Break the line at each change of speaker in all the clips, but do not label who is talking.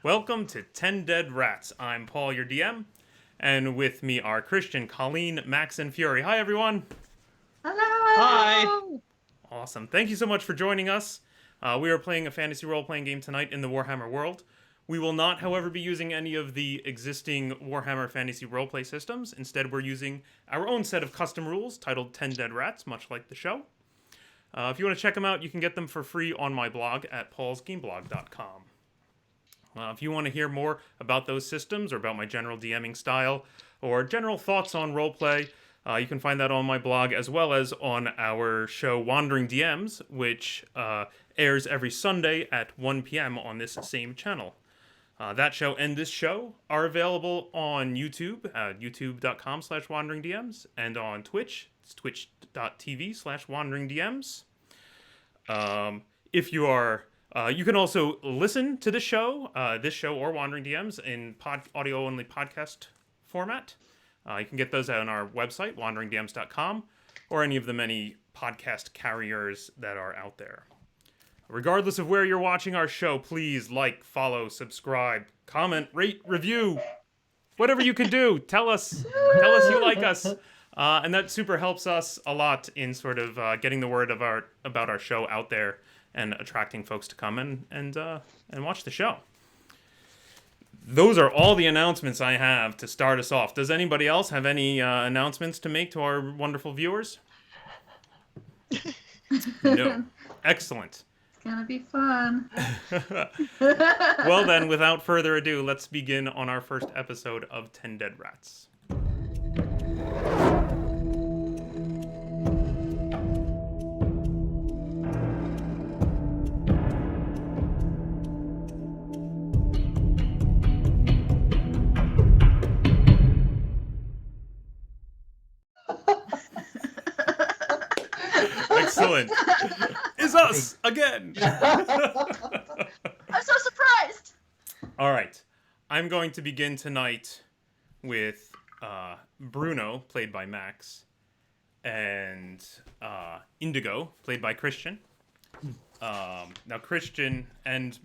Welcome to 10 Dead Rats. I'm Paul, your DM, and with me are Christian, Colleen, Max, and Fury. Hi, everyone.
Hello!
Hi!
Awesome. Thank you so much for joining us. We are playing a fantasy role-playing game tonight in the Warhammer world. We will not, however, be using any of the existing Warhammer fantasy roleplay systems. Instead, we're using our own set of custom rules titled 10 Dead Rats, much like the show. If you want to check them out, you can get them for free on my blog at paulsgameblog.com. If you want to hear more about those systems or about my general DMing style or general thoughts on roleplay, you can find that on my blog as well as on our show Wandering DMs, which airs every Sunday at 1 p.m. on this same channel. That show and this show are available on YouTube at youtube.com/wanderingdms and on Twitch. It's twitch.tv/wanderingdms. If you are... you can also listen to this show or Wandering DMs in audio-only podcast format. You can get those on our website, wanderingdms.com, or any of the many podcast carriers that are out there. Regardless of where you're watching our show, please like, follow, subscribe, comment, rate, review, whatever you can do. Tell us you like us. And that super helps us a lot in sort of getting the word about our show out there and attracting folks to come and watch the show. Those are all the announcements I have to start us off. Does anybody else have any announcements to make to our wonderful viewers? No. Excellent.
It's gonna be fun.
Well then, without further ado, let's begin on our first episode of 10 Dead Rats. Excellent. Is us again.
I'm so surprised.
All right. I'm going to begin tonight with Bruno, played by Max, and Indigo, played by Christian. Now, Christian and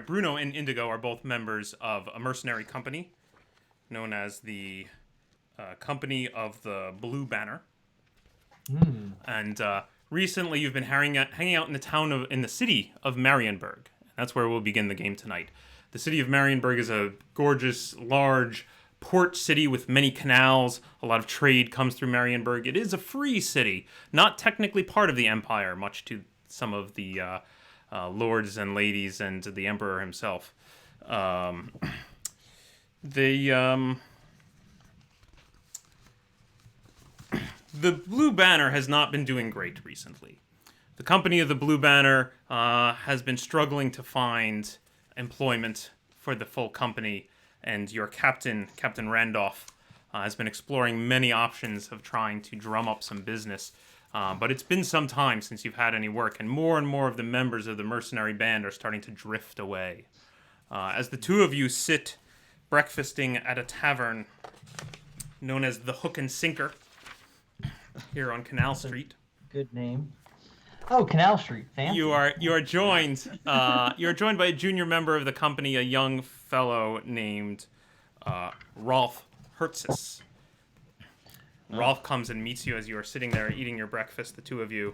Bruno and Indigo are both members of a mercenary company known as the Company of the Blue Banner. And recently, you've been hanging out in the city of Marienburg. That's where we'll begin the game tonight. The city of Marienburg is a gorgeous, large port city with many canals. A lot of trade comes through Marienburg. It is a free city, not technically part of the empire, much to some of the lords and ladies and the emperor himself. The Blue Banner has not been doing great recently. The company of the Blue Banner has been struggling to find employment for the full company, and your captain, Captain Randolph, has been exploring many options of trying to drum up some business. But it's been some time since you've had any work, and more of the members of the mercenary band are starting to drift away. As the two of you sit breakfasting at a tavern known as the Hook and Sinker, here on Canal Street.
Good name. Oh, Canal Street. Fancy.
You are joined by a junior member of the company, a young fellow named Rolf Hertzis. Rolf comes and meets you as you are sitting there eating your breakfast, the two of you.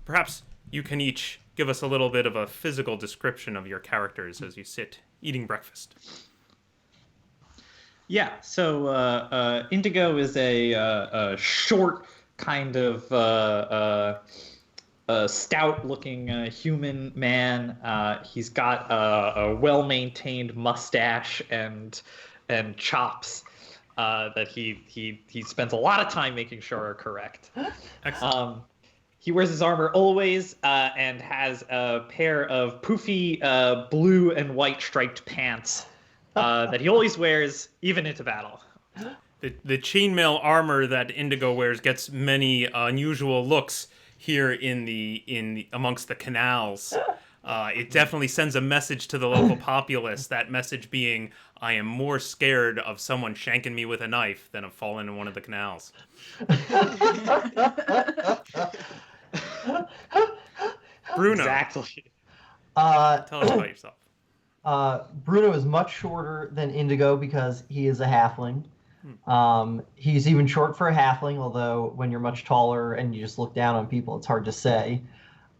Perhaps you can each give us a little bit of a physical description of your characters as you sit eating breakfast.
Yeah, so Indigo is a short, kind of stout-looking human man. He's got a well-maintained mustache and chops that he spends a lot of time making sure are correct.
Excellent.
He wears his armor always and has a pair of poofy blue and white striped pants that he always wears, even into battle.
The chainmail armor that Indigo wears gets many unusual looks here in the amongst the canals. It definitely sends a message to the local populace. That message being, I am more scared of someone shanking me with a knife than of falling in one of the canals. Bruno,
Exactly.
tell us about yourself.
Bruno is much shorter than Indigo because he is a halfling.
Hmm.
He's even short for a halfling, although when you're much taller and you just look down on people, it's hard to say.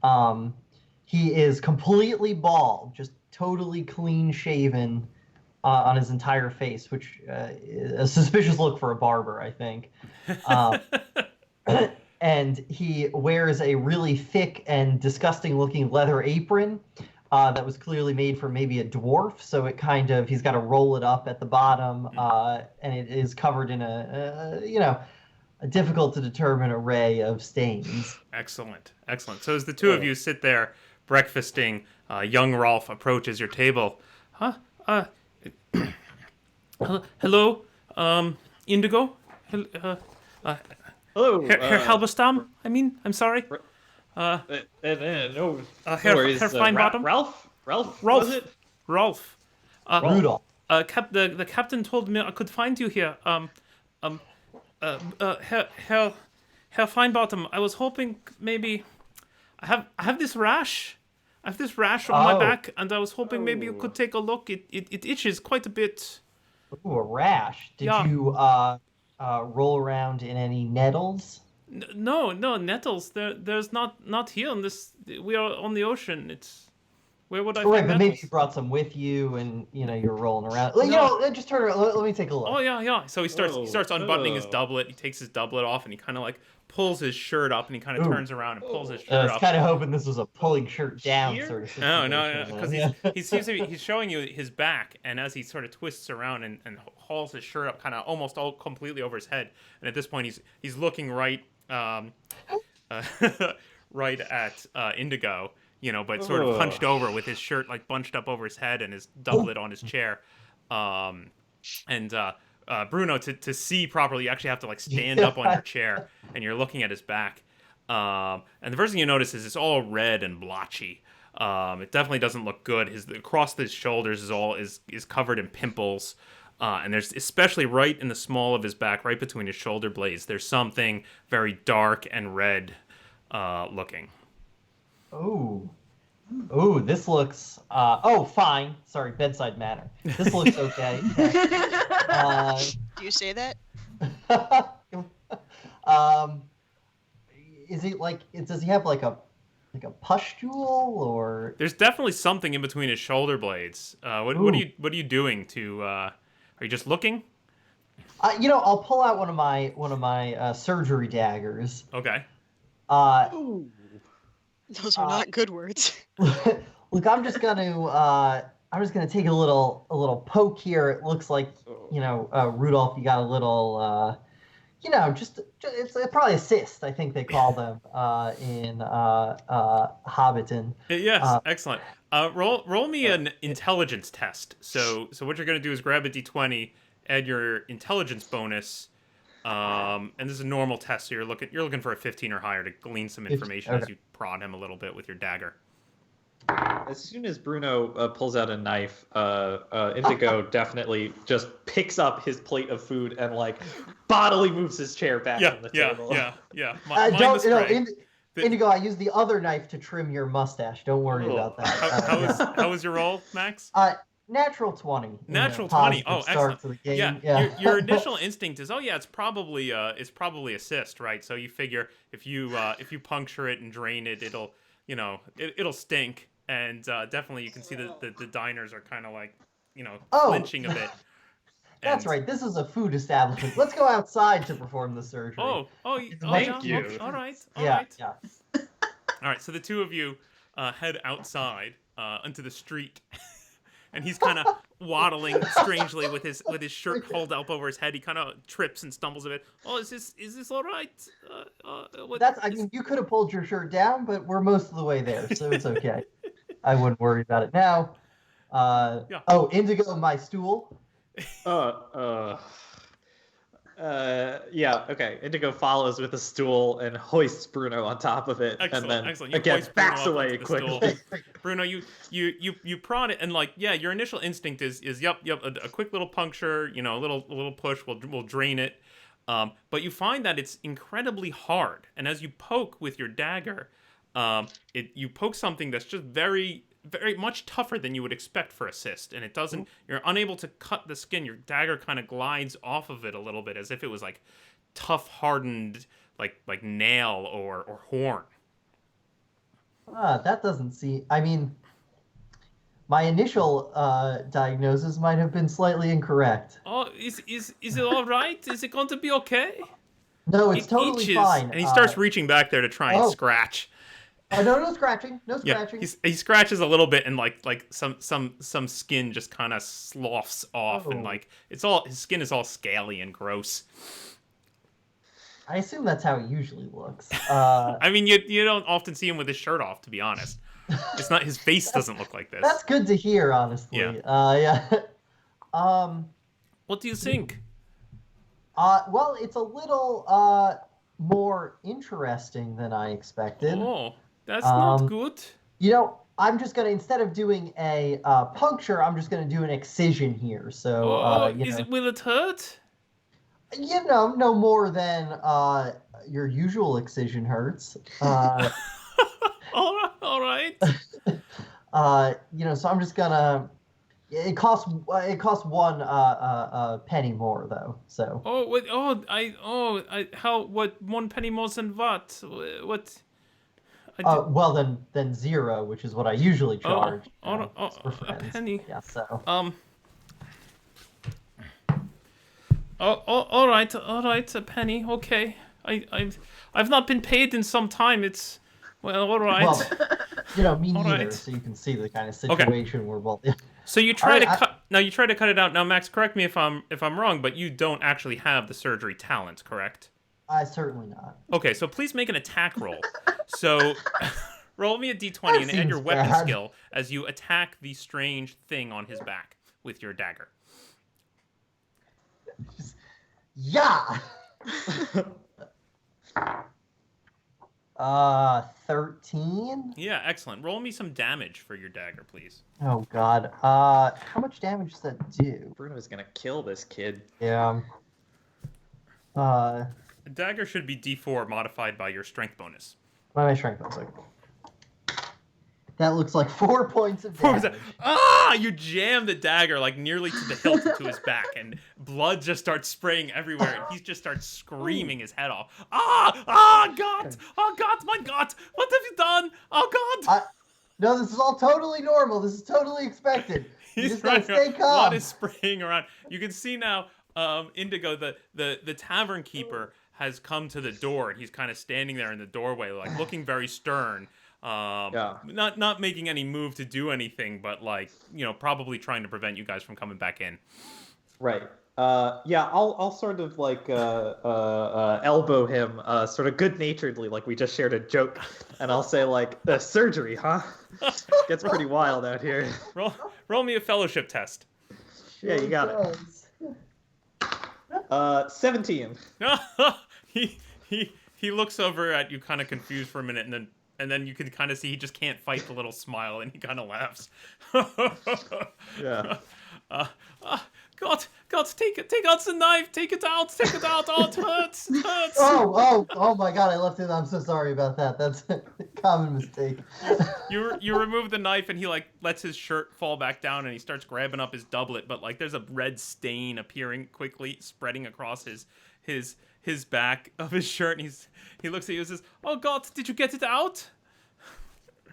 Um, he is completely bald, just totally clean shaven on his entire face, which is a suspicious look for a barber, I think. Um, and he wears a really thick and disgusting looking leather apron that was clearly made for maybe a dwarf. So he's got to roll it up at the bottom, and it is covered in a difficult to determine array of stains.
Excellent, excellent. So as the two of you sit there breakfasting, young Rolf approaches your table. Huh? Hello, Indigo.
Hello,
Herr Halberstam. I mean, I'm sorry.
no,
Herr
worries,
Feinbottom.
Ralph,
Rolf.
was it?
Rolf.
Rudolph.
The captain told me I could find you here. Herr Feinbottom. I was hoping maybe I have this rash. I have this rash on my back, and I was hoping maybe you could take a look. It itches quite a bit.
Ooh, a rash. Did
Yeah.
you roll around in any nettles?
No, nettles. There's not here on this. We are on the ocean. Where would I
Right,
find
but maybe
nettles?
you brought some with you, and you're rolling around. Just turn around. Let me take a look.
Oh yeah. So he starts unbuttoning his doublet. He takes his doublet off, and he kind of like pulls his shirt up, and he kind of turns around and pulls his
I
shirt
was
up.
kind of hoping this was a pulling shirt down
Here?
sort of
No,
situation.
because he's showing you his back, and as he sort of twists around and hauls his shirt up, kind of almost all completely over his head, and at this point he's looking right right at Indigo, but sort of hunched over with his shirt like bunched up over his head and his doublet on his chair, and Bruno, to see properly, you actually have to like stand up on your chair, and you're looking at his back. And the first thing you notice is it's all red and blotchy. It definitely doesn't look good. Across his shoulders is covered in pimples. And there's, especially right in the small of his back, right between his shoulder blades, there's something very dark and red looking.
Oh, this looks. Fine. Sorry, bedside manner. This looks okay.
Do you say that?
Is it like? Does he have like a pustule or?
There's definitely something in between his shoulder blades. What are you doing to? Are you just looking?
I'll pull out one of my surgery daggers.
Okay.
Those are not good words.
Look, I'm just gonna take a little poke here. It looks like Rudolph, you got a little it's probably a cyst. I think they call them in Hobbiton.
Yes, excellent. Roll me an intelligence test. So what you're gonna do is grab a d20, add your intelligence bonus, and this is a normal test. So you're looking for a 15 or higher to glean some information as you prod him a little bit with your dagger.
As soon as Bruno pulls out a knife, Indigo definitely just picks up his plate of food and like bodily moves his chair back from the table.
Yeah.
Indigo, I used the other knife to trim your mustache. Don't worry about that.
How was your roll, Max?
Natural 20.
Natural 20. Oh, excellent.
To the game.
Your initial instinct is, it's probably a cyst, right? So you figure if you puncture it and drain it, it'll stink. And definitely you can see the diners are kind of like, flinching a bit.
That's right. This is a food establishment. Let's go outside to perform the surgery.
Thank you.
All right.
Yeah.
All right. So the two of you head outside onto the street, and he's kind of waddling strangely with his shirt pulled up over his head. He kind of trips and stumbles a bit. Oh, is this all right?
You could have pulled your shirt down, but we're most of the way there, so it's okay. I wouldn't worry about it now. Indigo, my stool.
Okay. Indigo follows with a stool and hoists Bruno on top of it, and then again backs away quickly.
Bruno, you prod it, and your initial instinct is a quick little puncture, a little push will drain it, but you find that it's incredibly hard, and as you poke with your dagger, you poke something that's just very, very much tougher than you would expect for a cyst, and it doesn't. You're unable to cut the skin. Your dagger kind of glides off of it a little bit, as if it was like tough, hardened, like nail or horn.
That doesn't seem. I mean, my initial diagnosis might have been slightly incorrect.
Oh, is it all right? Is it going to be okay?
No, it's
It
totally
itches,
fine.
and he starts reaching back there to try and scratch.
No scratching. No
Yeah,
scratching.
he scratches a little bit, and like some skin just kind of sloughs off, and like his skin is all scaly and gross.
I assume that's how it usually looks.
I mean, you don't often see him with his shirt off, to be honest. It's not his face doesn't look like this.
That's good to hear, honestly.
Yeah.
Yeah.
What do you think?
Well, it's a little more interesting than I expected.
Oh, that's not good.
You know, I'm just gonna, instead of doing a puncture, I'm just gonna do an excision here. So,
Will it hurt?
You know, no more than your usual excision hurts.
All right.
You know, so I'm just gonna. It costs one penny more though. So.
Oh, wait, how? What? 1 penny more than what? What?
Well, then 0, which is what I usually charge. For
a
friends.
penny.
Yeah. So.
All right, a penny. Okay. I've not been paid in some time. It's all right.
Well, you know, me
All
neither.
right.
So you can see the kind of situation we're both.
So you try
All
to
right,
cut. Now you try to cut it out. Now, Max, correct me if I'm wrong, but you don't actually have the surgery talent, correct?
Certainly not.
Okay, so please make an attack roll. So roll me a d20
That
and add your
seems
weapon
bad.
skill as you attack the strange thing on his back with your dagger.
Yeah. 13.
Yeah, excellent. Roll me some damage for your dagger, please.
Oh God. How much damage does that do?
Bruno's gonna kill this kid.
Yeah.
A dagger should be d4 modified by your strength bonus.
What am I strength? Looks like. That looks like 4 points of
What was
damage.
that? Ah! You jam the dagger like nearly to the hilt to his back, and blood just starts spraying everywhere, and he just starts screaming his head off. Ah! Ah! God! Oh God! My God! What have you done? Oh God!
No, this is all totally normal. This is totally expected. You
He's
just gotta
running
stay
around.
calm.
Blood is spraying around. You can see now, Indigo, the tavern keeper has come to the door, and he's kind of standing there in the doorway, like looking very stern. Not making any move to do anything, but like, you know, probably trying to prevent you guys from coming back in.
Right. I'll sort of like elbow him, sort of good-naturedly, like we just shared a joke, and I'll say like, surgery, huh? Gets pretty wild out here.
Roll me a fellowship test.
Yeah, you got it. 17.
He looks over at you, kind of confused for a minute, and then you can kind of see he just can't fight the little smile, and he kind of laughs.
Yeah.
God, take out the knife, take it out. Oh, it hurts.
Oh my God! I left it. I'm so sorry about that. That's a common mistake.
You remove the knife, and he like lets his shirt fall back down, and he starts grabbing up his doublet, but like there's a red stain appearing quickly, spreading across his back of his shirt, and he looks at you and says, "Oh God, did you get it out?"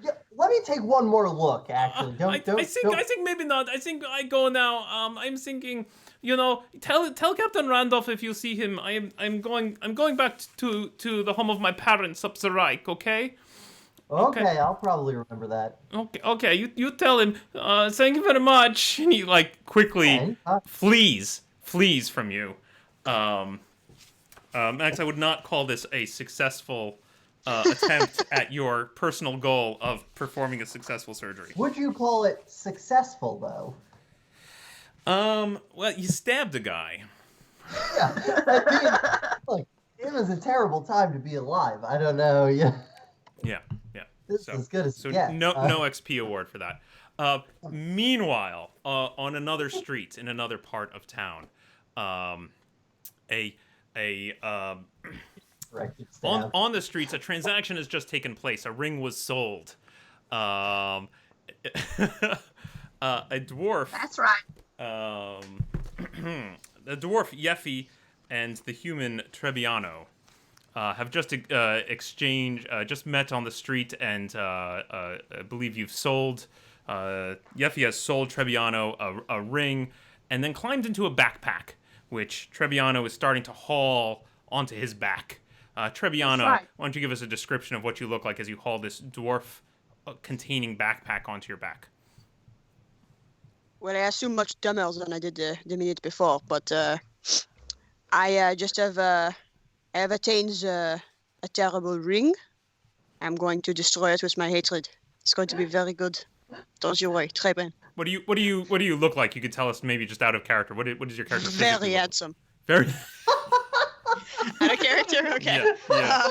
Yeah, let me take one more look. Actually,
I think maybe not. I think I go now. I'm thinking, you know, tell Captain Randolph if you see him. I'm going back to the home of my parents up the Reich. Okay.
Okay, I'll probably remember that.
Okay. You tell him. Thank you very much. And he like quickly flees from you. Max, I would not call this a successful attempt at your personal goal of performing a successful surgery.
Would you call it successful though?
Well, you stabbed a guy.
Yeah. I mean, look, it was a terrible time to be alive. I don't know. Yeah.
Yeah.
This is as good as
so
it gets.
no XP award for that. Meanwhile, on another street in another part of town, on the streets, a transaction has just taken place. A ring was sold. a dwarf.
That's right.
The dwarf Yeffy and the human Trebbiano have just just met on the street, and I believe you've sold. Yeffy has sold Trebbiano a ring, and then climbed into a backpack, which Trebbiano is starting to haul onto his back. Trebbiano,
right.
why don't you give us a description of what you look like as you haul this dwarf containing backpack onto your back?
Well, I assume much dumber than I did the minute before, but I just have attained a terrible ring. I'm going to destroy it with my hatred. It's going to be very good. Don't you worry, très bien.
What do you look like? You could tell us maybe just out of character. What is your character?
Very
physically look like?
handsome.
Very.
Out of character? Okay.
Yeah.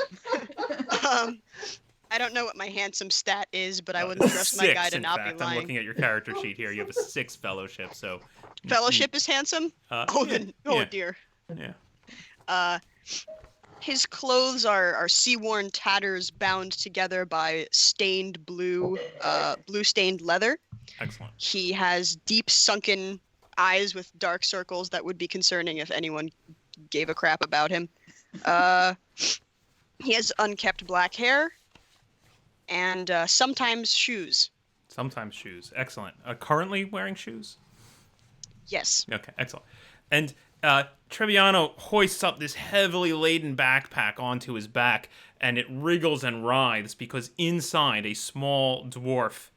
I don't know what my handsome stat is, but I wouldn't trust my guy to
in
not
fact.
be
I'm
lying.
looking at your character sheet here. You have a 6 fellowship, so.
Fellowship is handsome?
Yeah.
Dear.
Yeah.
His clothes are sea-worn tatters bound together by stained blue stained leather.
Excellent.
He has deep sunken eyes with dark circles that would be concerning if anyone gave a crap about him. He has unkept black hair and sometimes shoes.
Sometimes shoes. Excellent. Currently wearing shoes?
Yes.
Okay, excellent. And Trebbiano hoists up this heavily laden backpack onto his back, and it wriggles and writhes because inside a small dwarf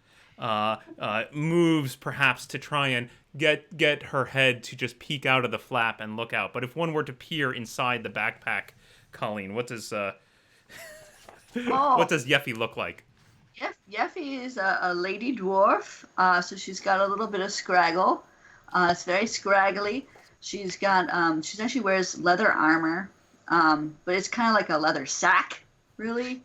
moves perhaps to try and get her head to just peek out of the flap and look out. But if one were to peer inside the backpack, Colleen, what does what does Yeffy look like?
Yeffy is a lady dwarf, so she's got a little bit of scraggle. It's very scraggly. She's got she actually wears leather armor, but it's kind of like a leather sack, really,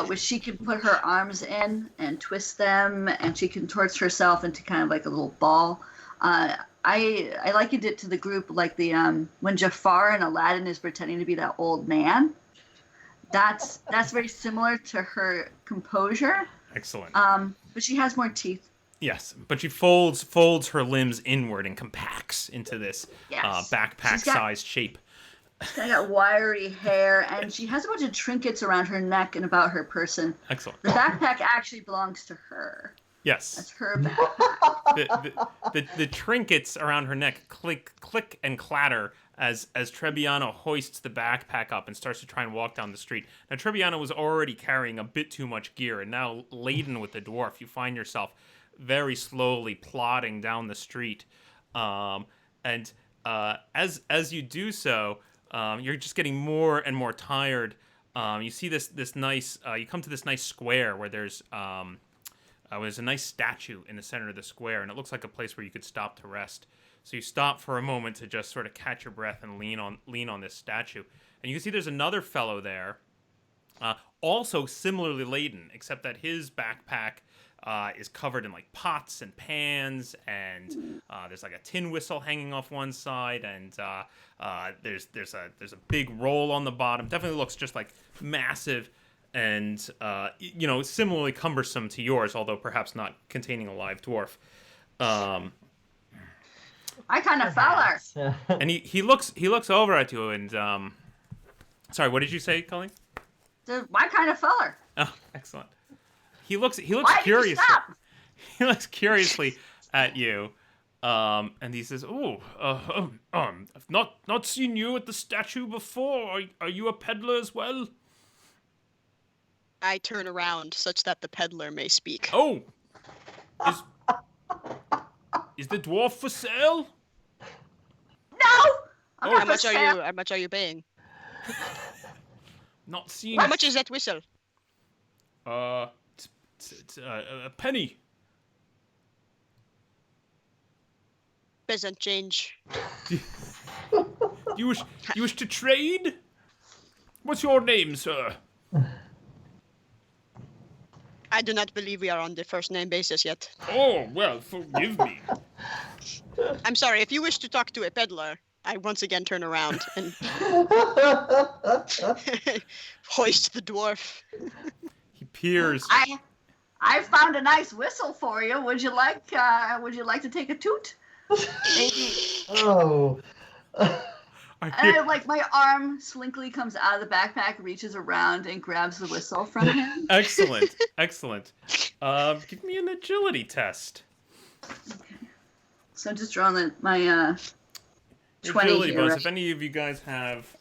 which she can put her arms in and twist them, and she contorts herself into kind of like a little ball. I likened it to the group like the when Jafar in Aladdin is pretending to be that old man. That's very similar to her composure.
Excellent.
But she has more teeth.
Yes, but she folds her limbs inward and compacts into this backpack-sized shape.
She's got wiry hair, and she has a bunch of trinkets around her neck and about her person.
Excellent.
The backpack actually belongs to her.
Yes.
That's her backpack.
The trinkets around her neck click and clatter as Trebbiano hoists the backpack up and starts to try and walk down the street. Now, Trebbiano was already carrying a bit too much gear, and now laden with the dwarf, you find yourself very slowly plodding down the street. And as you do so, you're just getting more and more tired. You see this nice, you come to this nice square where there's a nice statue in the center of the square, and it looks like a place where you could stop to rest. So you stop for a moment to just sort of catch your breath and lean on this statue. And you can see there's another fellow there, also similarly laden, except that his backpack is covered in like pots and pans, and there's like a tin whistle hanging off one side, and there's a big roll on the bottom. Definitely looks just like massive and similarly cumbersome to yours, although perhaps not containing a live dwarf.
I kind of feller.
And he looks over at you and sorry, what did you say, Colleen?
My kind of feller.
Oh, excellent. He looks
Why did you
curiously.
stop?
He looks curiously at you, and he says, I've not seen you at the statue before. Are you a peddler as well?"
I turn around such that the peddler may speak.
"Oh, is the dwarf for sale?"
No.
How much are you paying?
Not seen.
How much is that whistle?
It's a penny.
Peasant change.
You wish to trade? What's your name, sir?
I do not believe we are on the first name basis yet.
Oh, well, forgive me.
I'm sorry, if you wish to talk to a peddler, I once again turn around and hoist the dwarf.
He peers.
I found a nice whistle for you. Would you like to take a toot? Maybe.
Oh.
And like my arm slinkly comes out of the backpack, reaches around, and grabs the whistle from him.
Excellent. Give me an agility test.
Okay. So I'm just drawing my 20
Agility
here.
bonus.
Right?
If any of you guys have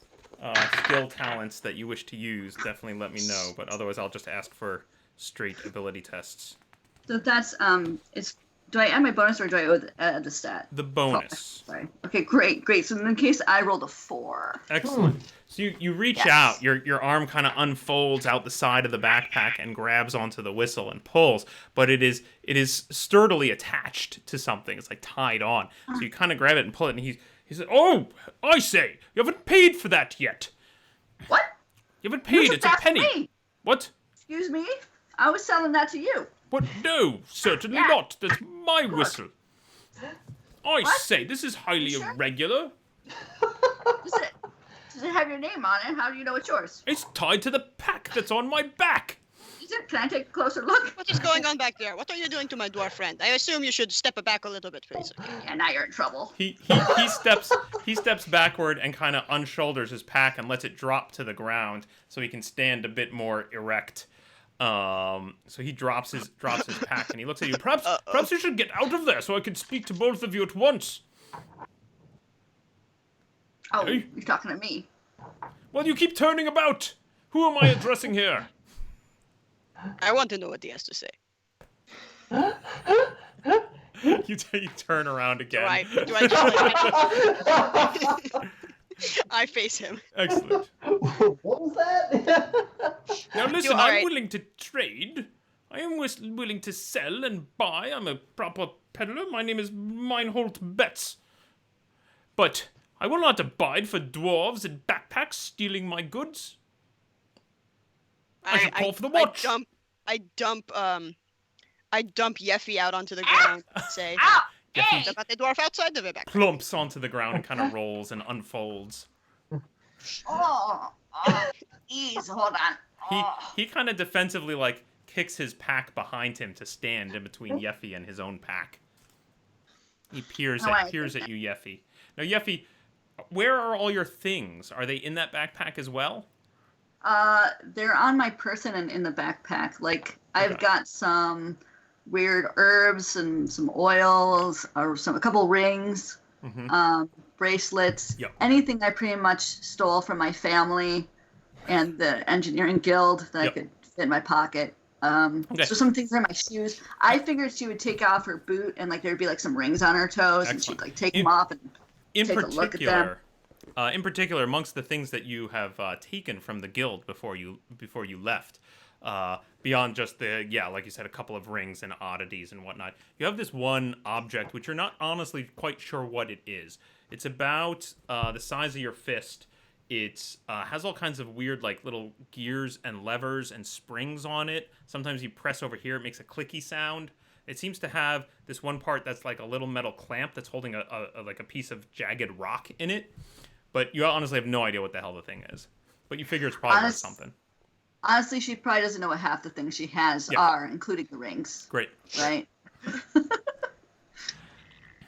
skill talents that you wish to use, definitely let me know. But otherwise, I'll just ask for straight ability tests.
So that's it's. Do I add my bonus or do I add the stat?
The bonus.
Oh, sorry. Okay, great. So in case I rolled a 4.
Excellent. So you reach out, your arm kind of unfolds out the side of the backpack and grabs onto the whistle and pulls, but it is sturdily attached to something. It's like tied on. So you kind of grab it and pull it, and he says, "Oh, I say, you haven't paid for that yet."
What?
You haven't paid. It's a penny.
Me.
What?
Excuse me? I was selling that to you.
What? No, certainly not. That's my whistle. I say, this is highly irregular.
Does it have your name on it? How do you know it's yours?
It's tied to the pack that's on my back.
Can I take a closer look?
What is going on back there? What are you doing to my dwarf friend? I assume you should step back a little bit, please.
Yeah, now you're in trouble.
He steps backward and kind of unshoulders his pack and lets it drop to the ground so he can stand a bit more erect. So he drops his pack and he looks at you. Perhaps you should get out of there so I can speak to both of you at once.
Oh,
Hey.
you're talking to me.
Well, you keep turning about. Who am I addressing here?
I want to know what he has to say.
You turn around again.
Do I just like... I face him.
Excellent.
What was that?
Now listen,
all
I'm
right.
willing to trade. I am willing to sell and buy. I'm a proper peddler. My name is Meinhold Betts. But I will not abide for dwarves in backpacks stealing my goods. I should call for the watch.
I dump Yeffy out onto the ground and say,
Ow!
Yeffy
"What about the dwarf outside of it back?"
plumps onto the ground and kind of rolls and unfolds.
Oh, ease. Hold on. Oh.
He kind of defensively like kicks his pack behind him to stand in between Yeffy and his own pack. He peers at you, Yeffy. Now, Yeffy, where are all your things? Are they in that backpack as well?
They're on my person and in the backpack. Like, I've got some weird herbs and some oils, or a couple rings, bracelets, anything I pretty much stole from my family and the engineering guild that I could fit in my pocket. So some things are in my shoes. I figured she would take off her boot and like there'd be like some rings on her toes, and she'd like take them off and take a look at them.
In particular, amongst the things that you have taken from the guild before you left, beyond just like you said, a couple of rings and oddities and whatnot, you have this one object which you're not honestly quite sure what it is. It's about the size of your fist. It has all kinds of weird like little gears and levers and springs on it. Sometimes you press over here, it makes a clicky sound. It seems to have this one part that's like a little metal clamp that's holding a piece of jagged rock in it. But you honestly have no idea what the hell the thing is. But you figure it's probably worth something.
Honestly, she probably doesn't know what half the things she has are, including the rings.
Great.
Right?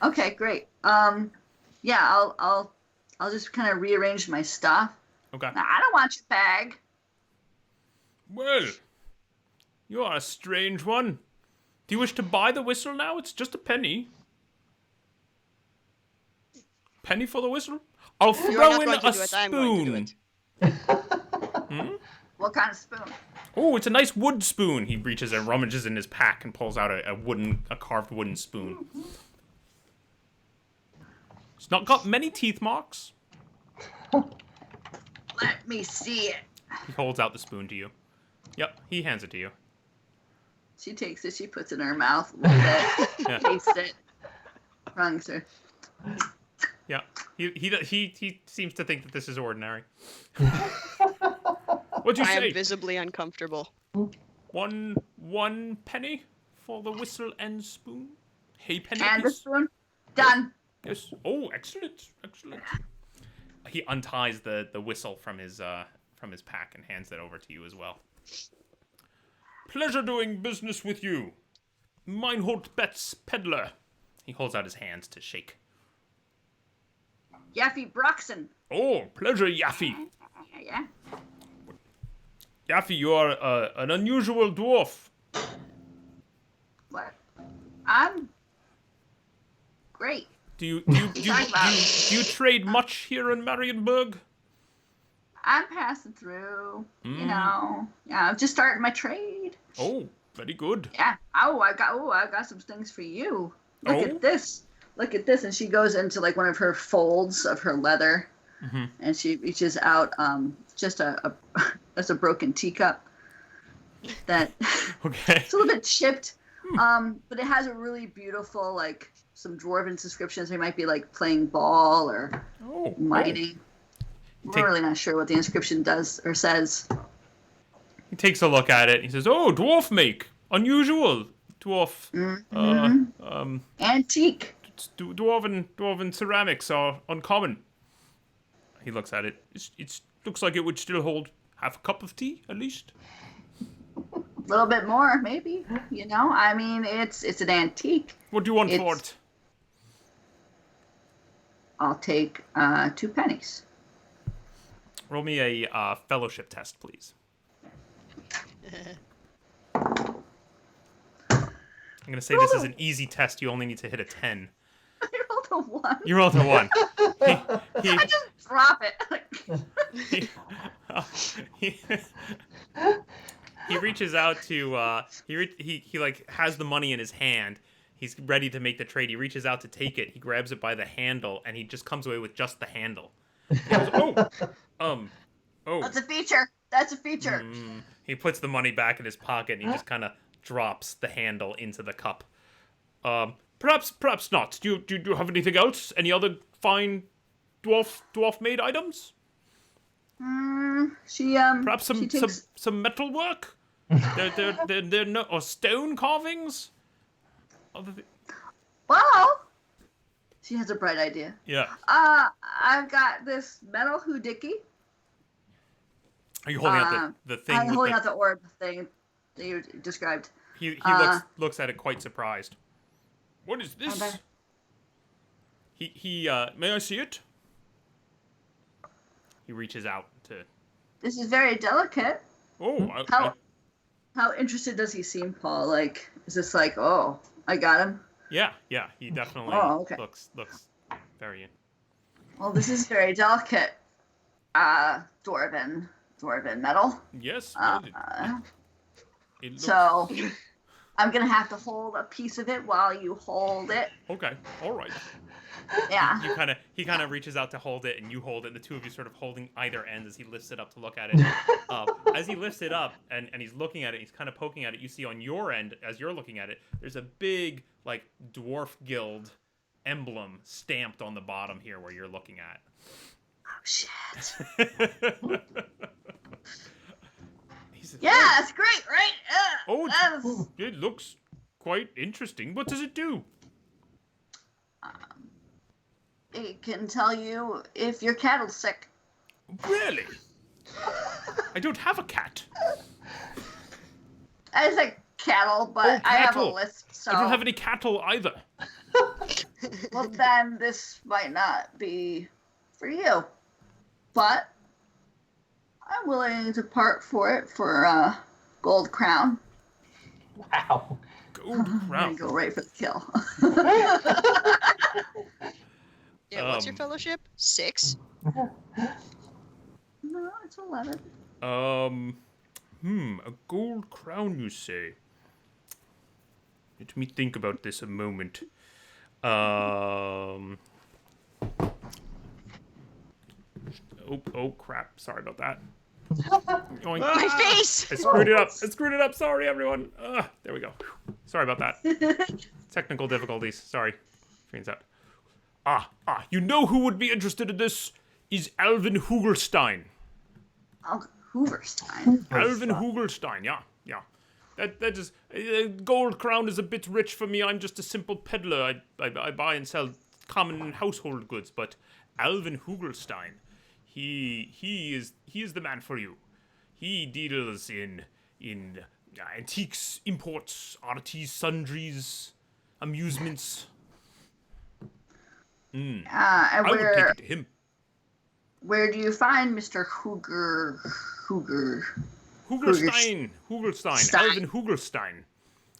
Okay, great. I'll just kind of rearrange my stuff.
Okay.
Now, I don't want your bag.
Well, you are a strange one. Do you wish to buy the whistle now? It's just a penny. Penny for the whistle? I'll throw in a spoon.
What kind of spoon?
Oh, it's a nice wood spoon. He reaches and rummages in his pack and pulls out a carved wooden spoon. It's not got many teeth marks.
Let me see it.
He holds out the spoon to you. Yep, he hands it to you.
She takes it, she puts it in her mouth a little bit, tastes it, rungs her.
Yeah, he seems to think that this is ordinary. What'd you say?
I am visibly uncomfortable.
One penny for the whistle and spoon. Hey, penny.
And the spoon. Done.
Yes. Oh, excellent. He unties the whistle from his pack and hands it over to you as well. Pleasure doing business with you. Meinhold Betts, peddler. He holds out his hands to shake.
Yaffy Broxton.
Oh, pleasure, Yaffy.
Yeah.
Yaffy, you are an unusual dwarf.
What? I'm great.
Do you trade much here in Marienburg?
I'm passing through. You know. Yeah, I'm just starting my trade.
Oh, very good.
Yeah. I got some things for you. Look at this. Look at this. And she goes into like one of her folds of her leather, and she reaches out just that's a broken teacup that
Okay.
it's a little bit chipped, but it has a really beautiful like some dwarven inscriptions. They might be like playing ball or mining. We're really not sure what the inscription does or says.
He takes a look at it. And he says, "Oh, dwarf make, unusual dwarf.
Antique.
Dwarven ceramics are uncommon." He looks at it. It looks like it would still hold half a cup of tea at least.
A little bit more, maybe. You know, I mean, it's an antique.
What do you want for it?
I'll take 2 pennies.
Roll me a fellowship test, please. I'm gonna say this is an easy test. You only need to hit a 10.
I rolled a 1.
You rolled a 1.
I just drop it.
He reaches out to he like has the money in his hand. He's ready to make the trade. He reaches out to take it. He grabs it by the handle, and he just comes away with just the handle. He goes, oh.
That's a feature. That's a feature.
He puts the money back in his pocket, and he just kind of drops the handle into the cup. Perhaps not. Do you have anything else? Any other fine dwarf-made items?
Perhaps
some metal work. They're no or stone carvings.
Well, she has a bright idea.
Yeah.
I've got this metal hoodiki.
Are you holding out the thing?
I'm holding out the orb thing that you described.
He looks at it quite surprised. What is this? He may I see it? He reaches out to.
This is very delicate.
Oh.
How interested does he seem, Paul? Like, is this like, oh, I got him?
Yeah. He definitely looks very in.
Well, this is very delicate. Dwarven metal.
Yes.
So, I'm gonna have to hold a piece of it while you hold it.
Okay. All right.
Yeah.
He kind of reaches out to hold it, and you hold it. And the two of you sort of holding either end as he lifts it up to look at it. As he lifts it up and he's looking at it, he's kind of poking at it. You see on your end, as you're looking at it, there's a big like dwarf guild emblem stamped on the bottom here where you're looking at.
Oh shit. Yeah, it's great, right?
It looks quite interesting. What does it do?
It can tell you if your cattle's sick.
Really? I don't have a cat.
I said cattle, but I have a lisp, so...
I don't have any cattle either.
Well, then this might not be for you. But I'm willing to part for it for a gold crown.
Wow.
Gold crown.
I'm gonna go right for the kill.
Yeah, what's your fellowship? 6?
No, it's 11.
A gold crown, you say? Let me think about this a moment. Oh, crap. Sorry about that.
My face!
I screwed it up. Sorry, everyone. There we go. Sorry about that. Technical difficulties. Sorry. Trains out. You know who would be interested in this? Is Alvin Hugelstein.
Oh, Hooverstein.
Alvin Hugelstein, yeah. That is... gold crown is a bit rich for me. I'm just a simple peddler. I buy and sell common household goods, but Alvin Hugelstein, he is the man for you. He deals in antiques, imports, oddities, sundries, amusements.
And
I would take it to him.
where do you find Mr. Hooger?
Hugelstein,
Stein.
Elvin Hugelstein.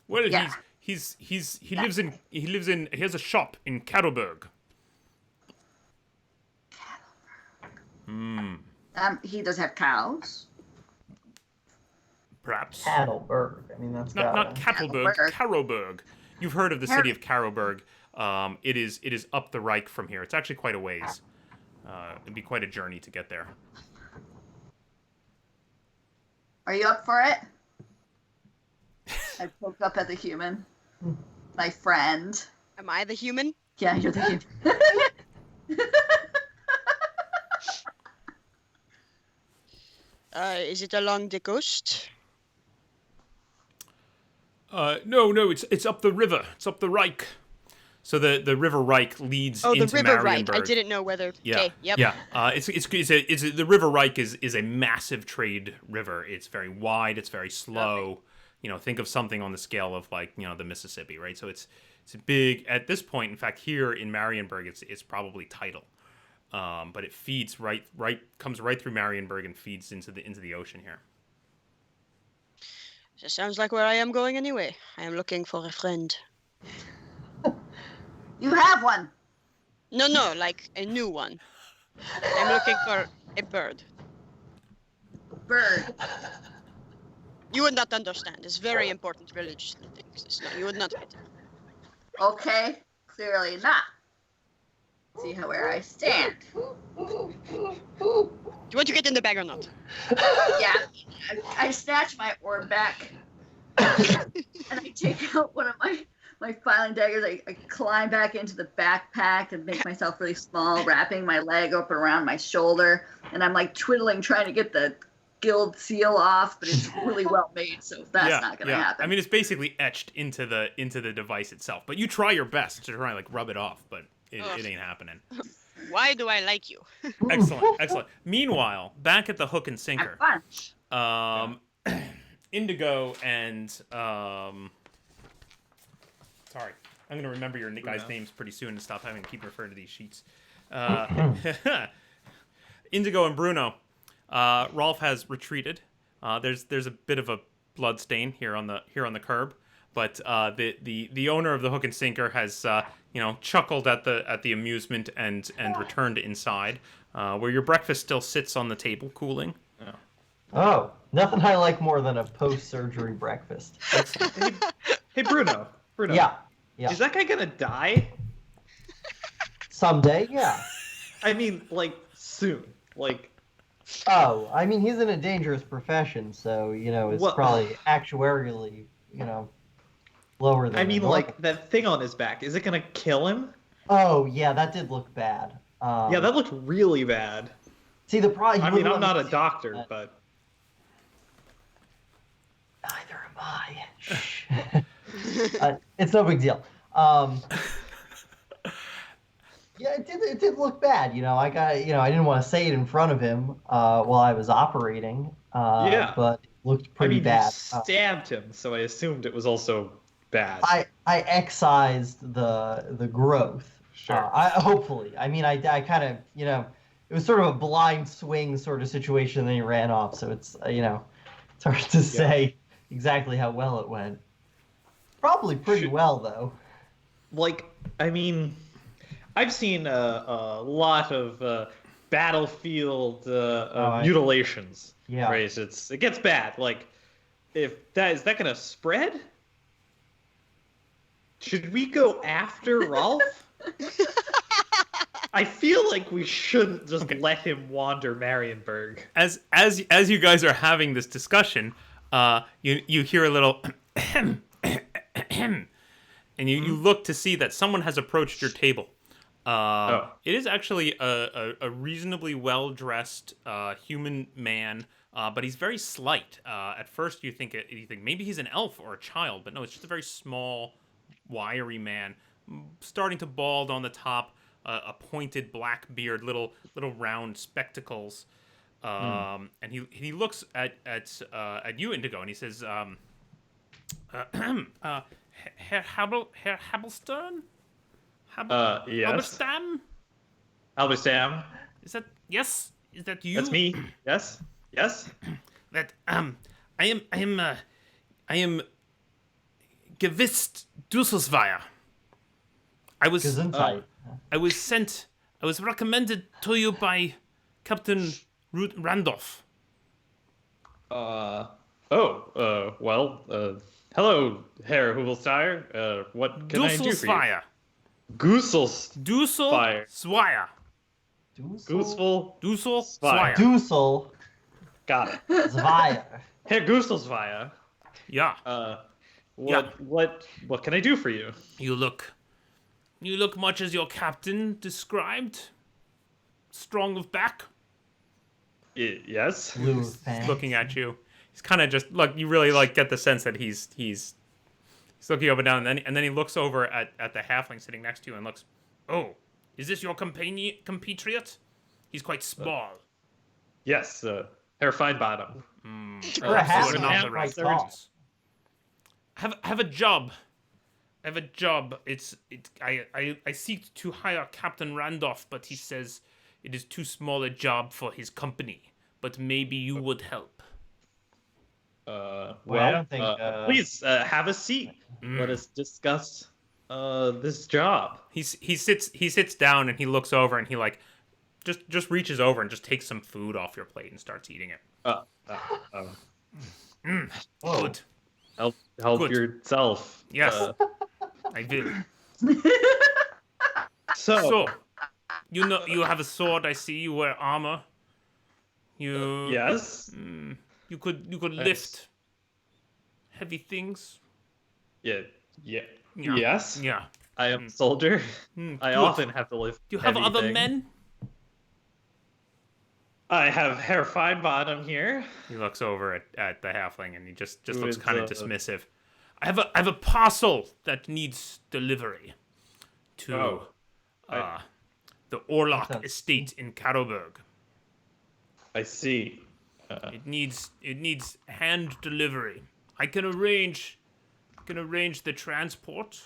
Well,
Yeah.
he has a shop in Cattleberg.
He does have cows.
Perhaps.
Cattleberg. I mean, that's
Not Cattleberg,
Cattleberg.
Caroberg. You've heard of the city of Caroberg. It is up the Reich from here. It's actually quite a ways. It'd be quite a journey to get there.
Are you up for it? I poke up at the human. My friend.
Am I the human?
Yeah, you're the human.
Is it along the coast?
No, it's up the river. It's up the Reich. So the River Reich leads
Oh, the
into
river, right.
Marienburg.
I didn't know whether...
Yeah.
Okay, yep.
Yeah. The River Reich is a massive trade river. It's very wide. It's very slow. Okay. Think of something on the scale of the Mississippi, right? So it's big at this point. In fact, here in Marienburg, it's probably tidal, but it feeds comes right through Marienburg and feeds into the ocean here.
That sounds like where I am going anyway. I am looking for a friend.
You have one.
No, like a new one. I'm looking for a bird.
Bird.
You would not understand. It's very important village things. You would not get it.
Okay, clearly not. See where I stand.
Do you want to get in the bag or not?
Yeah, I snatch my orb back, and I take out one of my filing daggers. I climb back into the backpack and make myself really small, wrapping my leg up around my shoulder, and I'm like twiddling, trying to get the guild seal off, but it's really well made, so that's not gonna happen.
I mean, it's basically etched into the device itself, but you try your best to try and rub it off, but it ain't happening.
Why do I like you?
Excellent. Meanwhile, back at the Hook and Sinker,
Fun.
Indigo and sorry, I'm gonna remember your guys' names pretty soon and stop having to keep referring to these sheets. Indigo and Bruno. Rolf has retreated. There's a bit of a blood stain here on the curb, but the owner of the Hook and Sinker has chuckled at the amusement and returned inside, where your breakfast still sits on the table cooling.
Oh, nothing I like more than a post-surgery breakfast.
Hey, Bruno.
Yeah.
Is that guy gonna die?
Someday, yeah.
I mean, soon.
Oh, I mean, he's in a dangerous profession, so, it's probably actuarially, lower than...
I mean, that thing on his back, is it gonna kill him?
Oh, yeah, that did look bad.
Yeah, that looked really bad.
See, the problem...
I mean, I'm not a doctor, but...
Neither am I. Shh. It's no big deal. Yeah, it did look bad. I got, I didn't want to say it in front of him while I was operating. But it looked pretty bad.
You stabbed him, so I assumed it was also bad.
I excised the growth.
Sure.
Hopefully. I mean, I kind of, it was sort of a blind swing sort of situation, and then he ran off. So it's, it's hard to say exactly how well it went. Probably pretty well, though.
I mean, I've seen a lot of battlefield mutilations.
Yeah.
Right? It gets bad. Is that gonna spread? Should we go after Rolf? I feel like we shouldn't just let him wander Marienburg.
As you guys are having this discussion, you hear a little and you look to see that someone has approached your table. It is actually a reasonably well-dressed human man, but he's very slight. At first, you think maybe he's an elf or a child, but no, it's just a very small, wiry man, starting to bald on the top, a pointed black beard, little round spectacles, and he looks at you, Indigo, and he says, Herr Habelstern?
Yes.
Halberstam?
Halberstam.
Is that yes? Is that you?
That's me. Yes. Yes.
That I am Gewist Dusselsweier. I was recommended to you by Captain Randolph.
Hello, Herr Hubelstein. What can I do for you?
Dusselsweier.
Dusselsweier.
Dussel?
Dusselsweier.
Dussel.
Got it.
Zweier.
Herr Dusselsweier.
Yeah.
What can I do for you?
You look much as your captain described. Strong of back.
Yes.
Blue
He's
fan.
looking at you. He's kind of just look. You really get the sense that he's looking up and down, and then he looks over at the halfling sitting next to you and looks. Oh, is this your compatriot? He's quite small.
Yes, Herr Feinbottom.
For a halfling,
not
that's
the
quite
right
tall.
Have a job. I seek to hire Captain Randolph, but he says it is too small a job for his company. But maybe you would help.
I don't think.
Please have a seat. Let us discuss this job.
He sits down and he looks over and he just reaches over and just takes some food off your plate and starts eating it. Good.
Help
Good.
yourself.
Yes, I will.
So,
You have a sword. I see you wear armor.
yes.
You could lift heavy things.
Yeah.
Yeah.
Yes.
Yeah.
I am a soldier. I
good.
often have to lift.
Do you have
heavy
other
things.
men?
I have Herr Feinbottom here.
He looks over at the halfling and he just
Who
looks
is,
kind of dismissive. I have a parcel that needs delivery to the Orlok estate in Carroburg.
I see.
It needs hand delivery. I can arrange the transport,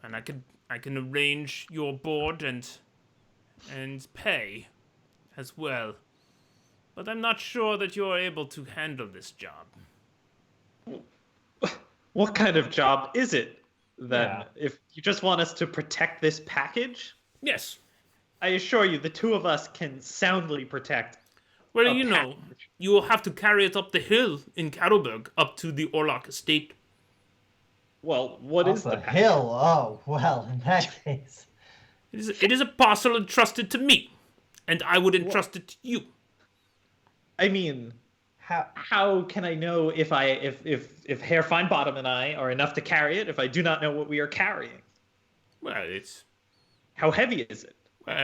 and I can arrange your board and pay as well. But I'm not sure that you're able to handle this job.
What kind of job is it then?
Yeah.
If you just want us to protect this package,
Yes.
I assure you the two of us can soundly protect.
Well,
a
you know,
package.
you will have to carry it up the hill in Carroburg up to the Orlok estate.
Well, what is
Up
the
a
package?
hill. Oh, well, in that case.
It is a parcel entrusted to me, and I would entrust it to you.
I mean, how can I know if Herr Feinbottom and I are enough to carry it if I do not know what we are carrying?
Well, it's
How heavy is it?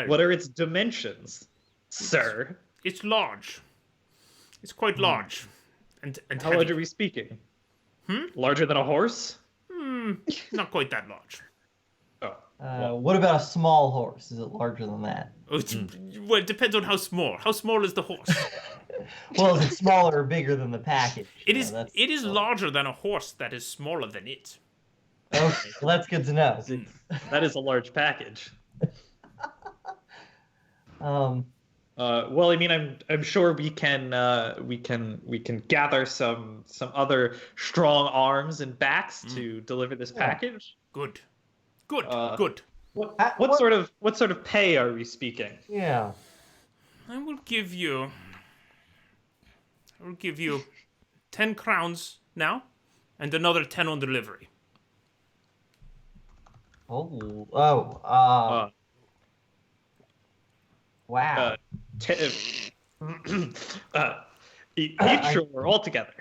What are its dimensions, sir?
It's large. It's quite large, and
How
heavy.
large are we speaking? Larger than a horse?
Not quite that large.
Oh,
What about a small horse? Is it larger than that?
Well, it depends on how small. How small is the horse?
Well, is it smaller or bigger than the package?
It
You
is.
know, that's-
It is larger than a horse that is smaller than it.
Okay, well, that's good to know.
that is a large package. Well, I mean, I'm sure we can gather some other strong arms and backs to deliver this package.
Good.
What
What-
sort of pay are we speaking?
Yeah.
I will give you 10 crowns now, and another 10 on delivery.
Wow.
Each or all together?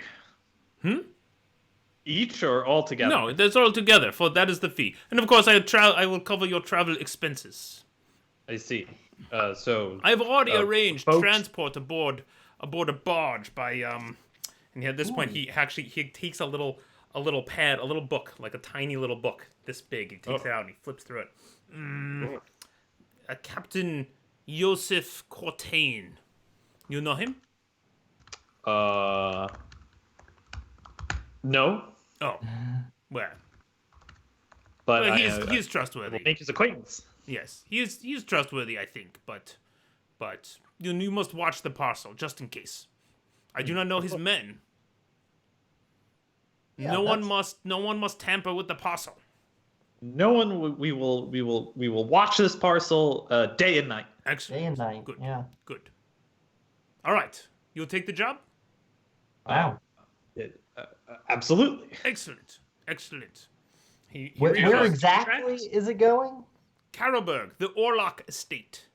Each or all together?
No, that's all together. For that is the fee, and of course I will cover your travel expenses.
I see. So
I have already arranged
boat.
transport aboard a barge by and at this point he takes a little pad, a little book, like a tiny little book this big. He takes it out and he flips through it. A Captain Joseph Cortain. You know him?
No.
Oh, well.
But
Well,
I
he is
will
trustworthy.
make his acquaintance.
Yes, he is trustworthy, I think. But you must watch the parcel just in case. I do not know his men.
Yeah,
No one must tamper with the parcel.
No one. We will watch this parcel day and night.
Excellent.
Day and night.
Good.
Yeah.
Good. All right. You'll take the job?
Wow.
Absolutely.
Excellent. Excellent. He
Where
reaches
exactly
contracts?
is it going?
Carroburg, the Orlock estate.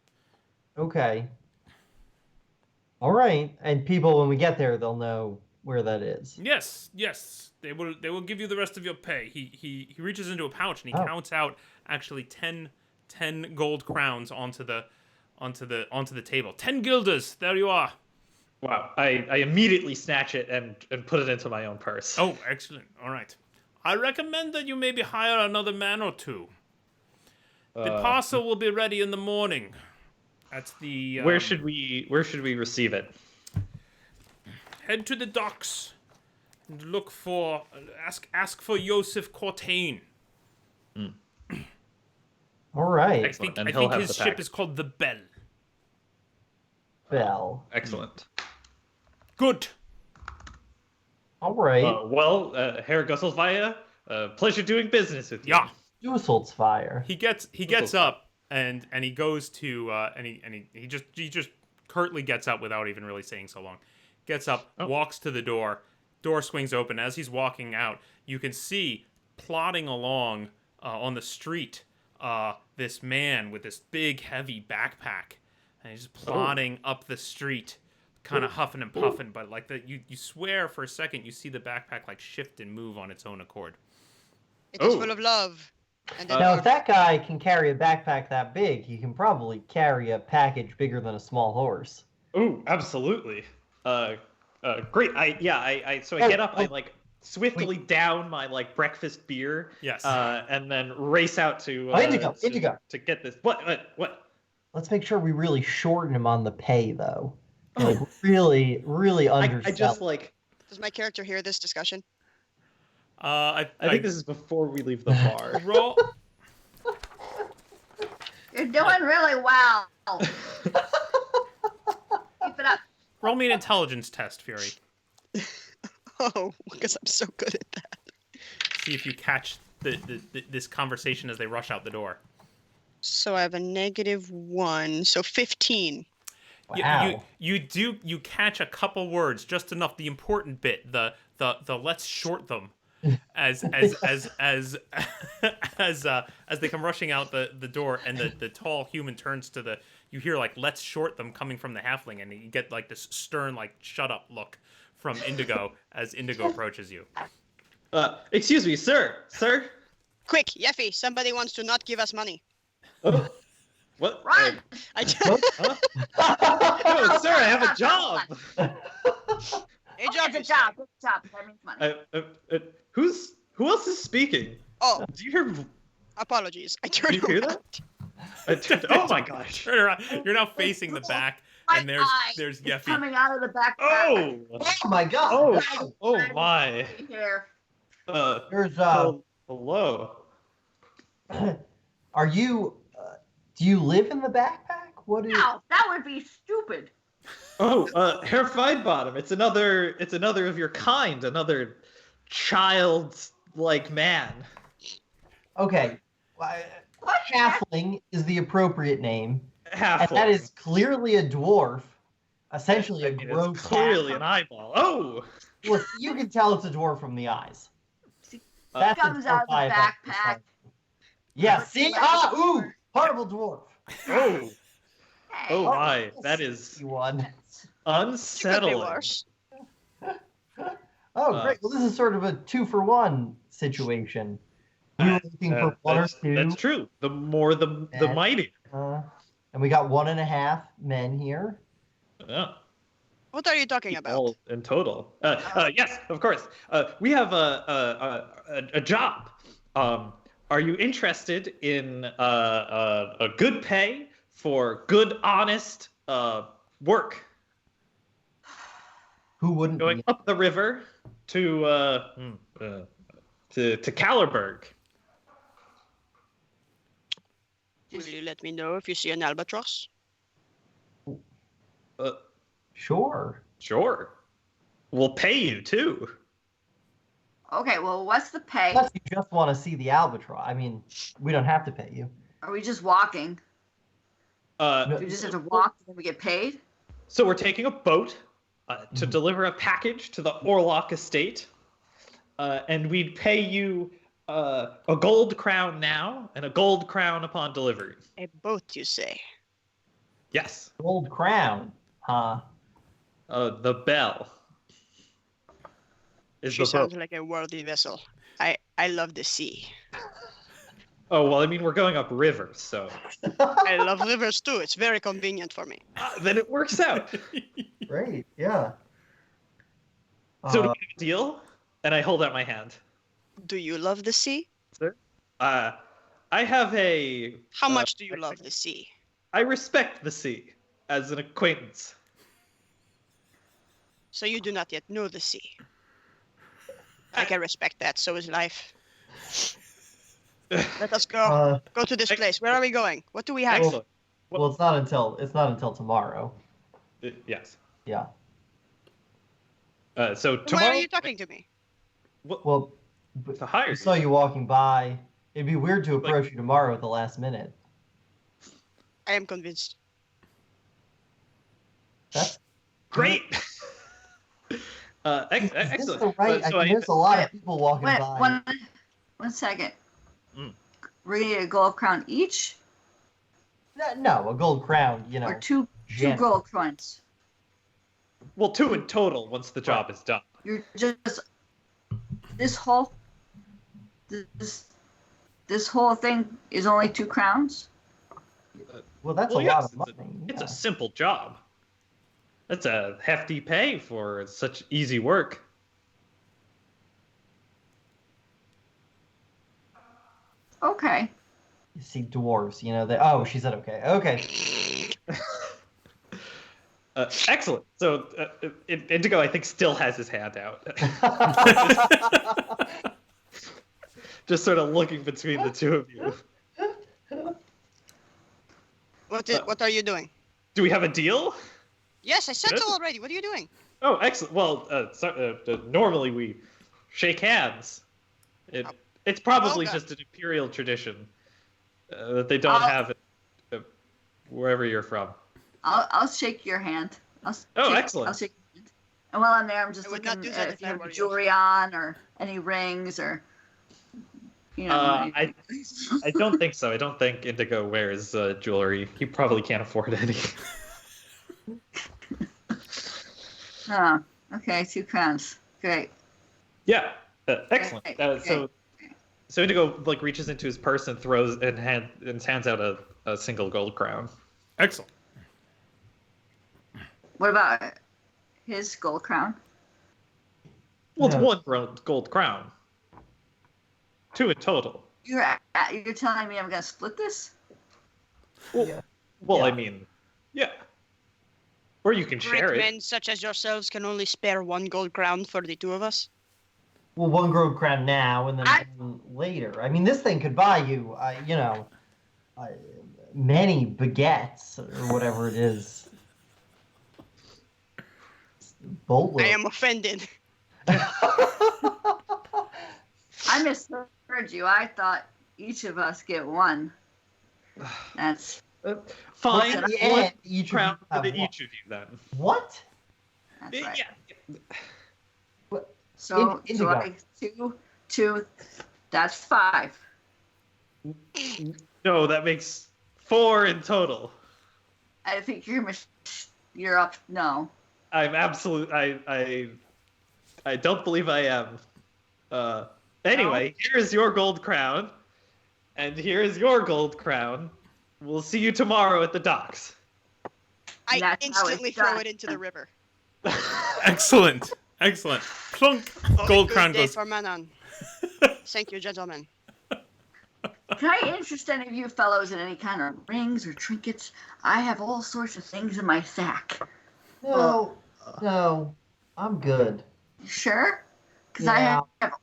Okay. All right. And people, when we get there, they'll know where that is.
Yes, yes. They will give you the rest of your pay. He reaches into a pouch and he counts out actually 10 gold crowns onto the table. 10 guilders. There you are.
Wow. I immediately snatch it and put it into my own purse.
Oh, excellent. All right. I recommend that you maybe hire another man or two. The parcel will be ready in the morning. That's the
Where should we receive it?
head to the docks and look for ask for Joseph Cortain.
All right.
Excellent.
I
And he'll
think
have
his
the
ship
pack.
is called the Bell.
Bell.
Excellent.
Good.
All right.
Herr Gusselfire, pleasure doing business with you.
Yeah.
Dusseltsfire.
He gets up and he goes to and he just curtly gets up without even really saying so long. Gets up, walks to the door. Door swings open. As he's walking out, you can see plodding along on the street this man with this big heavy backpack, and he's just plodding up the street, kind of huffing and puffing. But like you swear for a second you see the backpack like shift and move on its own accord.
It is full of love. And
Now, if that guy can carry a backpack that big, he can probably carry a package bigger than a small horse.
Oh, absolutely. Great. I get up. I like swiftly down my like breakfast beer.
Yes.
And then race out to
Indigo.
to get this. What?
Let's make sure we really shorten him on the pay, though. Like, really undersell.
I just like.
does my character hear this discussion?
I
think this is before we leave the bar.
roll.
You're doing really well. Keep it up.
Roll me an intelligence test, Fury.
Oh, because I'm so good at that.
See if you catch this conversation as they rush out the door.
So I have a -1, so 15.
Wow.
You catch a couple words, just enough. The important bit, the let's short them, as they come rushing out the door, and the tall human turns to you hear like let's short them coming from the halfling, and you get like this stern like shut up look from Indigo as Indigo approaches you.
Excuse me, sir.
Quick, Yeffy, somebody wants to not give us money.
What?
Run!
I
Huh? Oh, sir, I have a job.
Hey,
Good job. Good job. That means money.
Who else is speaking?
Oh,
Do you hear?
apologies. I
Do
turned
you hear
around.
that? Oh my gosh.
You're now facing the back, and there's
It's
Yeffy.
coming out of the back.
Oh.
Oh my god!
Oh my.
Here.
There's
Hello.
Are you? Do you live in the backpack? What is?
No, that would be stupid.
Oh, Herr Feinbottom. It's another of your kind. Another child-like man.
Okay. Halfling is the appropriate name,
Half.
and that is clearly a dwarf, essentially a gross.
It's clearly
halfling.
an eyeball. Oh.
Look, you can tell it's a dwarf from the eyes.
It
That's
comes
a
out of the
4-5
backpack.
Yeah, see? Ooh, horrible dwarf.
Oh.
Hey,
Oh my. That is
One.
Could be
unsettling.
worse.
Oh, great. Well, this is sort of a 2-for-1 situation. We were looking for one or two.
That's true. The more the mightier.
And we got 1.5 men here.
Yeah.
What are you talking about?
All in total. Yes, of course. We have a job. Are you interested in a good pay for good, honest work?
Who wouldn't
Going
be?
up the river to to Callerberg.
Will you let me know if you see an albatross?
Sure.
Sure. We'll pay you too.
Okay, well, what's the pay?
Unless you just want to see the albatross. I mean, we don't have to pay you.
Are we just walking?
No,
Do we just have to walk and then we get paid?
So we're taking a boat to deliver a package to the Orlock estate, and we'd pay you a gold crown now and a gold crown upon delivery.
A boat, you say?
Yes.
Gold crown, huh?
The Bell. Is
She
the
sounds
boat.
like a worthy vessel. I love the sea.
Oh, well, I mean, we're going up rivers, so
I love rivers too. It's very convenient for me.
then it works out.
Great, yeah.
So do we have a deal? And I hold out my hand.
Do you love the sea?
Sir? I have a...
How much do you love the sea?
I respect the sea as an acquaintance.
So you do not yet know the sea. I can respect that. So is life. Let us go. Go to this place. Where are we going? What do we have?
Excellent.
Well, it's not until tomorrow.
Yes.
Yeah.
So
Why
tomorrow...
are you talking to me?
Well,
To hire
I
you.
saw you walking by. It'd be weird to approach you tomorrow at the last minute.
I am convinced.
That's
Great.
Is this
Excellent.
the right?
So
I mean, there's a lot of people walking
Wait,
by.
one second.
Mm.
We're gonna get a gold crown each,
No, a gold crown. You know.
or two
gen-
gold crowns.
Well, 2 in total once the job is done.
You're just this whole thing is only 2 crowns.
Well, that's
Well,
a lot
yes,
of money.
It's
yeah.
a simple job. That's a hefty pay for such easy work.
Okay.
You see dwarves, you know. Oh, she said okay. Okay.
Excellent. So Indigo, I think, still has his hand out, just sort of looking between the two of you.
What are you doing?
Do we have a deal?
Yes, I said
Good.
so already. What are you doing?
Oh, excellent. Well, normally we shake hands. It's probably
God.
just an imperial tradition that they don't have it, wherever you're from.
I'll shake your hand.
Excellent.
I'll shake your hand. And while I'm there, I'm just
I would
looking
not do that
at
if
if you
I
have
were you.
jewelry on or any rings or, you know.
I don't think so. I don't think Indigo wears jewelry. He probably can't afford any.
Oh, okay, 2 crowns. Great.
Yeah, excellent.
Okay.
So Indigo reaches into his purse and throws and hands out a single gold crown.
Excellent.
What about his gold crown?
Well, it's
Yeah.
1 gold crown. 2 in total.
You're telling me I'm gonna split this?
Well,
Yeah.
well,
Yeah.
I mean, yeah. Or you can share
Great
it.
men such as yourselves can only spare 1 gold crown for the 2 of us.
Well, 1 gold crown now, and then one later. I mean, this thing could buy you, many baguettes or whatever it is. Boatload.
I am offended.
I misheard you. I thought each of us get 1. That's
Fine.
Well,
Yeah,
1
each of
crown
you
for
have
the
one.
each of you then.
What?
right.
Yeah.
So
Indigo.
I two. That's 5.
No, that makes 4 in total.
I think you're up. No.
I'm absolute. I don't believe I am. Anyway, here's your gold crown, and here's your gold crown. We'll see you tomorrow at the docks.
I
That's how
instantly
it's
throw
done.
it into the river.
Excellent. Excellent. Clunk. Gold
Good
crown
day
goes.
for Manon. Thank you, gentlemen.
Can I interest any of you fellows in any kind of rings or trinkets? I have all sorts of things in my sack.
No, I'm good.
You sure? Because
Yeah.
I have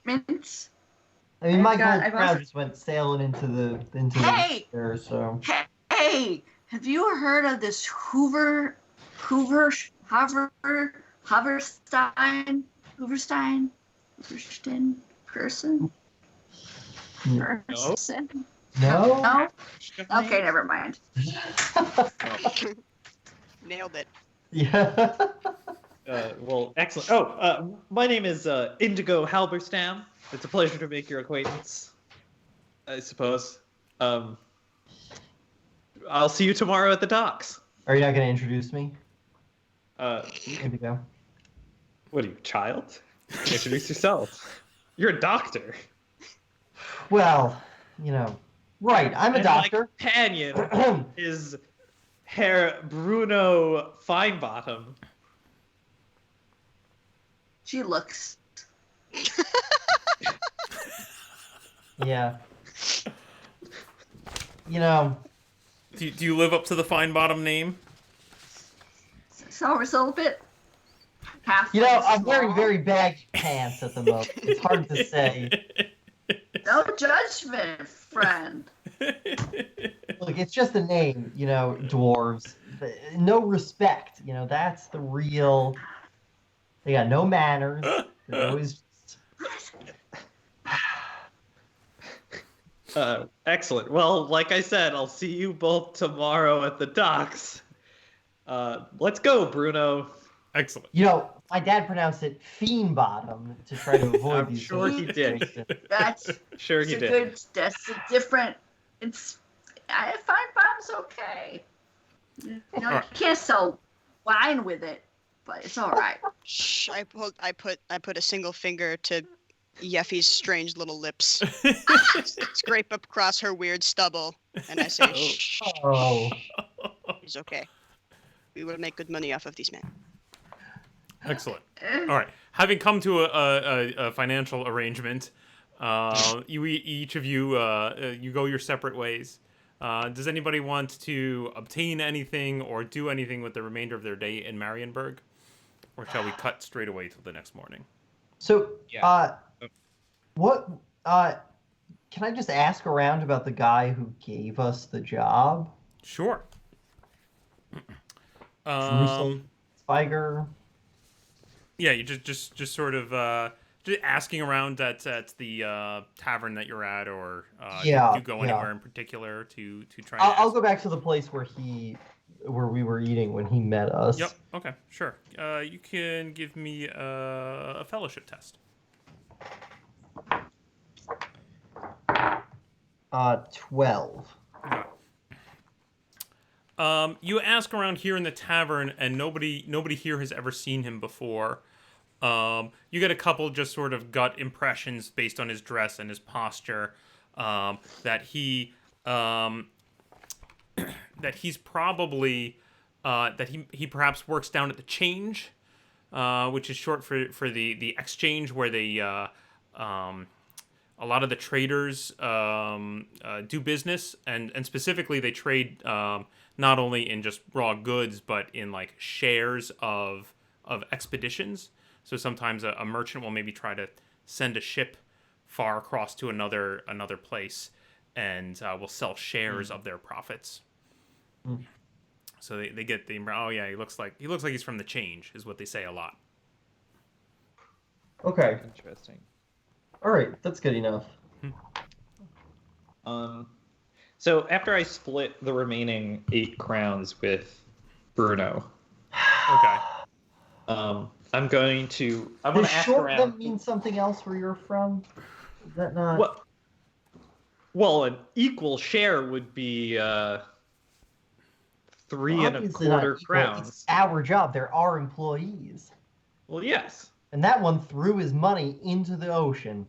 ointments
I mean, my gold
I've
crown
also-
just went sailing into the
Hey!
there, so.
Hey, have you heard of this Hooverstein person? Person?
No?
No? Okay, never mind.
Nailed it.
Yeah.
Well, excellent. Oh, my name is Indigo Halberstam. It's a pleasure to make your acquaintance, I suppose. I'll see you tomorrow at the docks.
Are you not going to introduce me?
What
Indigo.
are you, child? Introduce yourself. You're a doctor.
Well, right, I'm a
And
doctor.
my companion is Herr Bruno Finebottom.
She looks.
Yeah.
Do you live up to the fine bottom name?
So a little bit. Half.
I'm wearing very baggy pants at the moment. It's hard to say.
No judgment, friend.
Look, it's just a name, dwarves. No respect, that's the real. They got no manners. They're always.
Excellent. Well, like I said, I'll see you both tomorrow at the docks. Let's go, Bruno.
Excellent.
My dad pronounced it fiend bottom to try to avoid
I'm
these.
sure he did.
situations.
That's
Sure he
a
did.
good. That's a different. I find bomb's okay. You can't sell wine with it, but it's all right.
Shh, I put a single finger to Yeffy's strange little lips. Scrape up across her weird stubble, and I say, shh,
Oh.
it's okay. We will make good money off of these men.
Excellent. All right. Having come to a financial arrangement, each of you you go your separate ways. Does anybody want to obtain anything or do anything with the remainder of their day in Marienburg, or shall we cut straight away till the next morning?
So,
Yeah.
what? Can I just ask around about the guy who gave us the job?
Sure.
Spiger.
Yeah, you just sort of just asking around at the tavern that you're at, or do you go anywhere in particular to try?
I'll go back to the place where we were eating when he met us.
Yep. Okay. Sure. You can give me a fellowship test.
12.
Okay. You ask around here in the tavern, and nobody here has ever seen him before. You get a couple just sort of gut impressions based on his dress and his posture, that he that he's probably that he perhaps works down at the Change, which is short for the exchange, where they a lot of the traders do business, and specifically they trade not only in just raw goods, but in like shares of expeditions. So sometimes a merchant will maybe try to send a ship far across to another place, and will sell shares of their profits.
Mm.
So they get the oh yeah, he looks like he's from the Change, is what they say a lot.
Okay.
Interesting.
All right, that's good enough.
So after I split the remaining 8 crowns with Bruno,
Okay.
I'm going to
Does
ask
short
around.
them mean something else where you're from? Is that not?
Well, an equal share would be 3
Obviously not
1/4
equal.
crowns.
It's our job. There are employees.
Well, yes,
And that one threw his money into the ocean.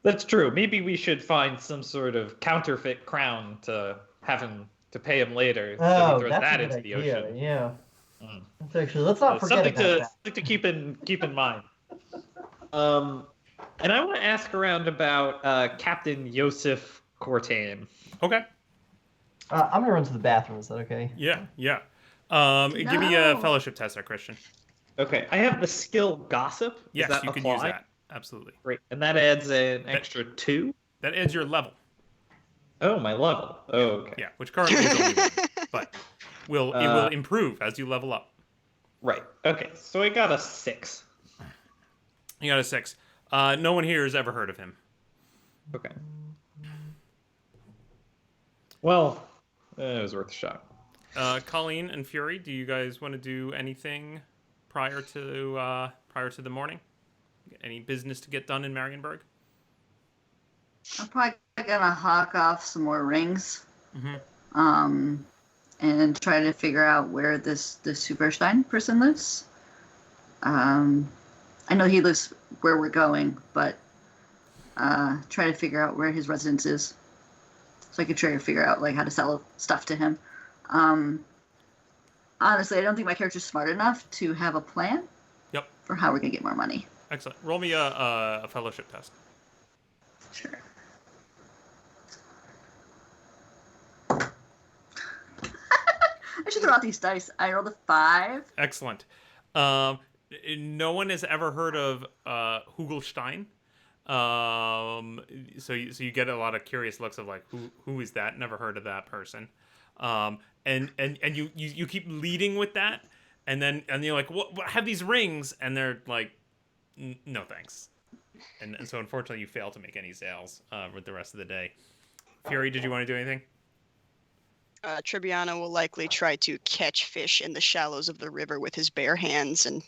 that's true. Maybe we should find some sort of counterfeit crown to have him to pay him later. So
Oh,
he throws
that's
that
a good
into the
idea.
ocean.
Yeah.
Mm.
That's actually. Let's not forget
Something
about
to
that.
something to keep in mind. And I want to ask around about Captain Joseph Cortain.
Okay.
I'm gonna run to the bathroom. Is that okay?
Yeah. Give me a fellowship test there, Christian.
Okay, I have the skill Gossip. Does
Yes,
that
you can
apply?
use that. Absolutely.
Great. And that adds an extra 2?
That adds your level.
Oh, my level. Oh, okay.
Yeah, which currently is only 1, but it will improve as you level up.
Right. Okay. So I got a 6.
You got a 6. No one here has ever heard of him.
Okay. Well, it was worth a shot.
Colleen and Fury, do you guys want to do anything prior to the morning? Any business to get done in Marienburg?
I'm probably gonna hawk off some more rings.
Mm-hmm.
And try to figure out where the Superstein person lives. I know he lives where we're going, but try to figure out where his residence is, so I could try to figure out like how to sell stuff to him. Honestly, I don't think my character's smart enough to have a plan.
Yep.
For how we're gonna get more money.
Excellent. Roll me a fellowship test.
Sure. I should throw out these dice. I rolled a 5.
Excellent. No one has ever heard of Hugelstein. So you get a lot of curious looks of like, who is that? Never heard of that person. And you keep leading with that, and you're like, what have these rings? And they're like, no thanks. And so unfortunately you fail to make any sales with the rest of the day. Fury, did you want to do anything?
Tribiano will likely try to catch fish in the shallows of the river with his bare hands, and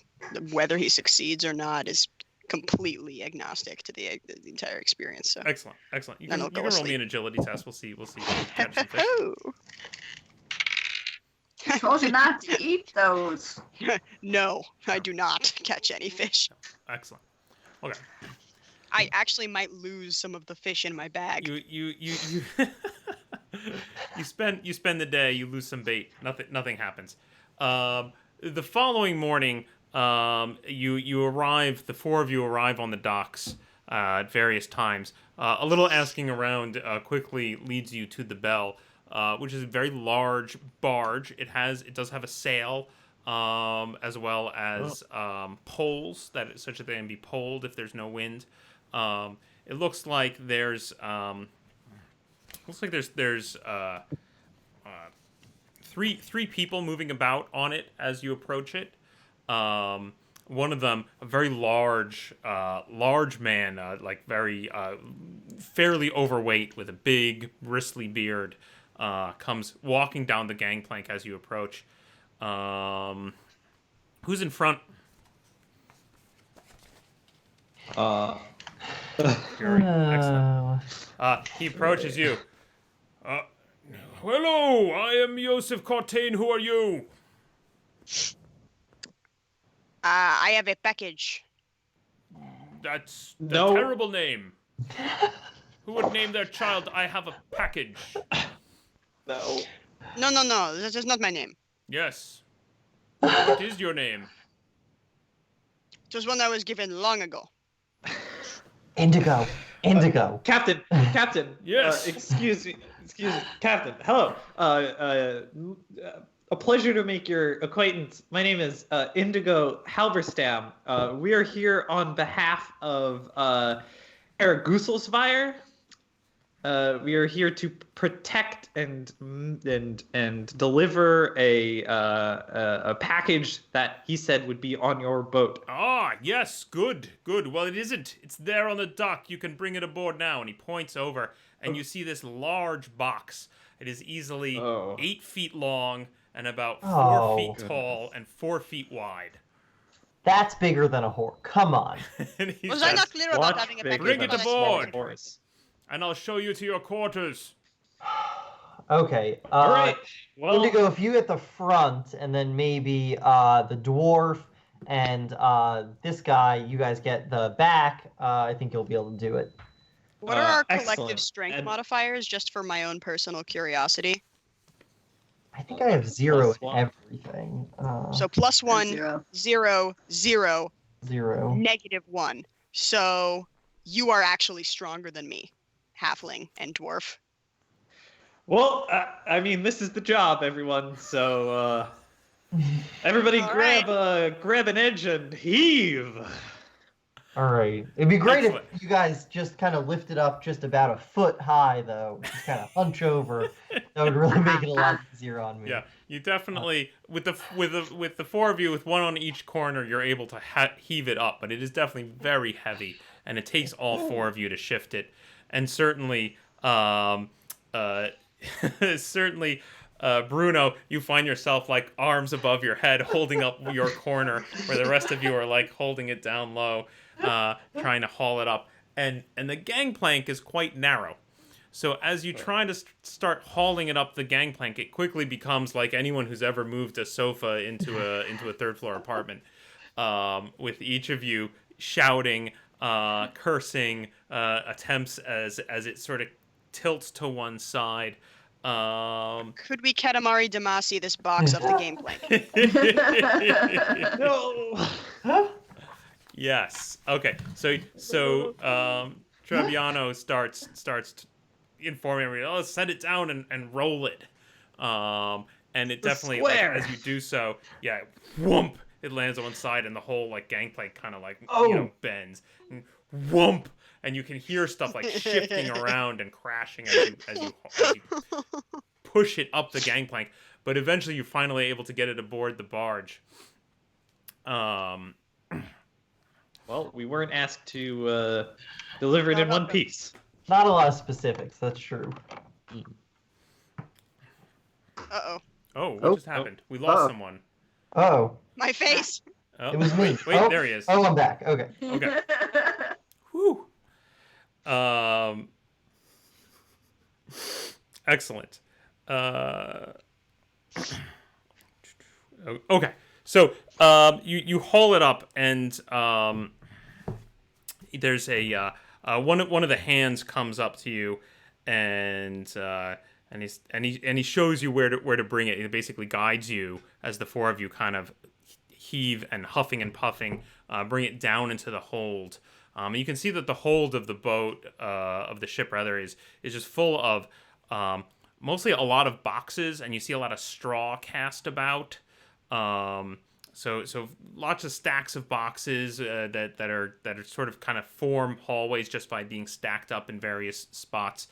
whether he succeeds or not is completely agnostic to the entire experience. So.
Excellent. You can roll me an agility test. We'll see if you catch some fish.
I told you not to eat those.
No, I do not catch any fish.
Excellent. Okay.
I actually might lose some of the fish in my bag.
You you spend the day, you lose some bait, nothing happens. The following morning, you arrive, the 4 of you arrive on the docks at various times. A little asking around quickly leads you to the Bell, which is a very large barge. It does have a sail, as well as poles such that they can be poled if there's no wind. It looks like there's three people moving about on it as you approach it. One of them, a very large man, like very fairly overweight with a big bristly beard, comes walking down the gangplank as you approach. Who's in front? Excellent. He approaches you. Hello, I am Joseph Cortain. Who are you?
I have a package.
That's a terrible name. Who would name their child, I have a package?
No.
No. That is not my name.
Yes. What is your name?
It was one I was given long ago.
Indigo.
Captain.
Yes.
Excuse me, Captain. Hello. A pleasure to make your acquaintance. My name is Indigo Halberstam. We are here on behalf of Eric Gusselsvire. We are here to protect and deliver a package that he said would be on your boat.
Ah, yes, good. Well, it isn't. It's there on the dock. You can bring it aboard now. And he points over, and you see this large box. It is easily 8 feet long and about 4 feet tall and 4 feet wide.
That's bigger than a horse. Come on.
Was I not clear about having a package?
Bring it aboard, and I'll show you to your quarters.
Okay.
All right. Well,
Indigo, if you at the front, and then maybe the dwarf and this guy, you guys get the back. I think you'll be able to do it.
What are our collective
excellent.
strength modifiers, just for my own personal curiosity?
I think I have 0 in
+1.
everything.
So +1,
0.
0,
0.
-1. So you are actually stronger than me, halfling and dwarf.
well, I mean, this is the job, everyone. So everybody
All
grab an edge and heave.
All right. It'd be great
Excellent.
if you guys just kind of lifted up just about a foot high, though. Just kind of hunch over. That would really make it a lot easier on me.
Yeah, you definitely with the four of you with one on each corner, you're able to heave it up, but it is definitely very heavy, and it takes all four of you to shift it, and certainly, certainly. Bruno, you find yourself like arms above your head, holding up your corner, where the rest of you are like holding it down low, trying to haul it up. And the gangplank is quite narrow. So as you try to start hauling it up the gangplank, it quickly becomes like anyone who's ever moved a sofa into a third floor apartment, with each of you shouting, cursing, attempts as it sort of tilts to one side.
Could we Katamari Damacy this box up the gangplank?
No.
Yes. Okay. So Treviano starts informing everybody, oh, set it down and roll it. And it definitely, like, as you do so, yeah, whoomp, it lands on one side, and the whole like gangplank kind of like bends, and whoomp, and you can hear stuff like shifting around and crashing as you push it up the gangplank. But eventually, you're finally able to get it aboard the barge.
Well, we weren't asked to deliver it in one piece.
Not a lot of specifics, that's true.
Uh-oh.
Oh, what just happened? We lost someone.
Oh.
My face!
It was me.
Wait, there he is.
Oh, I'm back. Okay.
Okay. Whew. Excellent. Okay. So, you haul it up, and there's a one of the hands comes up to you, and he shows you where to bring it. He basically guides you as the four of you kind of heave and huffing and puffing, bring it down into the hold. And you can see that the hold of the boat, of the ship rather, is just full of mostly a lot of boxes, and you see a lot of straw cast about. So lots of stacks of boxes that are sort of kind of form hallways just by being stacked up in various spots.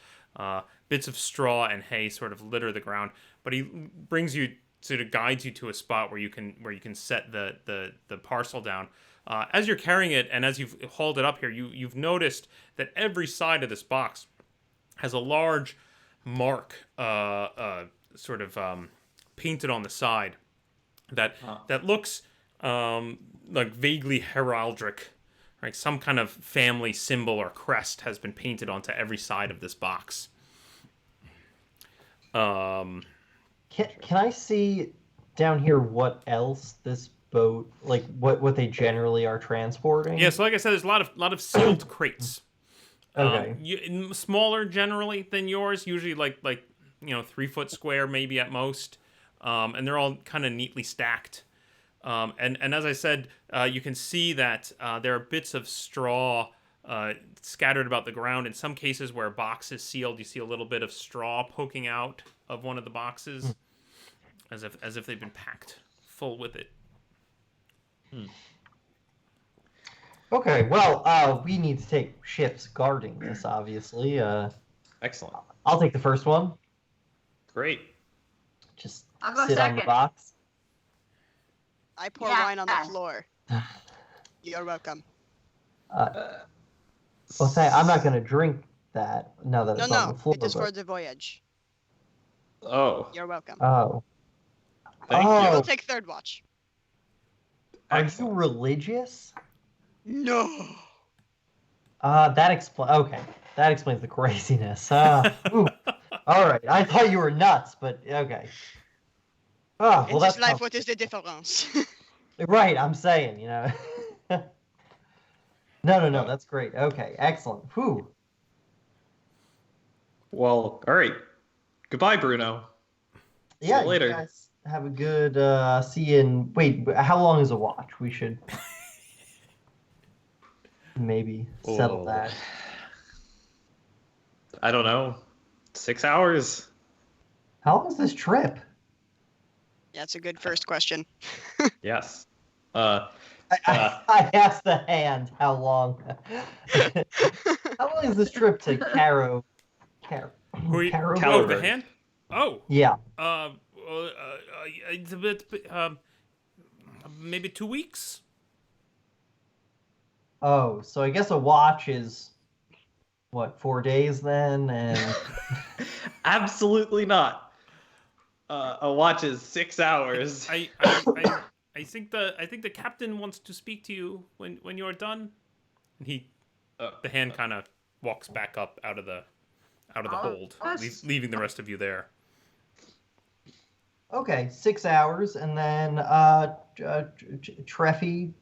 Bits of straw and hay sort of litter the ground, but he brings you, sort of guides you to a spot where you can set the parcel down. As you're carrying it and as you've hauled it up here, you've noticed that every side of this box has a large mark, sort of painted on the side that looks like vaguely heraldic, right? Some kind of family symbol or crest has been painted onto every side of this box.
Can I see down here what else this boat, like what they generally are transporting?
Yeah, so like I said, there's a lot of sealed crates.
Okay.
Smaller generally than yours, usually like 3 foot square maybe at most, and they're all kind of neatly stacked. And as I said, you can see that there are bits of straw scattered about the ground. In some cases where a box is sealed, you see a little bit of straw poking out of one of the boxes, as if they've been packed full with it.
Okay, well, we need to take shifts guarding this, obviously.
Excellent.
I'll take the first one.
Great.
Just
I'll go
sit on the
second.
box.
I pour
Yeah.
wine on the floor. You're welcome.
Well, say I'm not going to drink that now that it's on
No,
the floor.
it is for
but-
the voyage.
Oh,
You're welcome.
Oh.
thank
I
Oh.
will take third watch.
Are you
Excellent.
religious?
No.
That explains the craziness. Ooh. All right, I thought you were nuts, but okay. Oh,
In
well,
this
that's
life, what is the difference?
right. I'm saying, No, that's great. Okay, excellent. Whew.
Well, all right. Goodbye, Bruno. See
Yeah,
you later.
you guys have a good see you in. Wait, how long is a watch? We should maybe settle
Oh.
that.
I don't know. 6 hours?
How long is this trip?
That's a good first question.
Yes.
I asked the hand how long. How long is this trip to
Who you,
Caro?
oh, the
Caliburn.
hand? Oh.
Yeah.
It's a bit, maybe 2 weeks?
Oh, so I guess a watch is what, 4 days then, and
Absolutely not. A watch is 6 hours.
I think the captain wants to speak to you when you're done. And the hand kind of walks back up out of the hold, leaving the rest of you there.
okay, 6 hours, and then Treffy,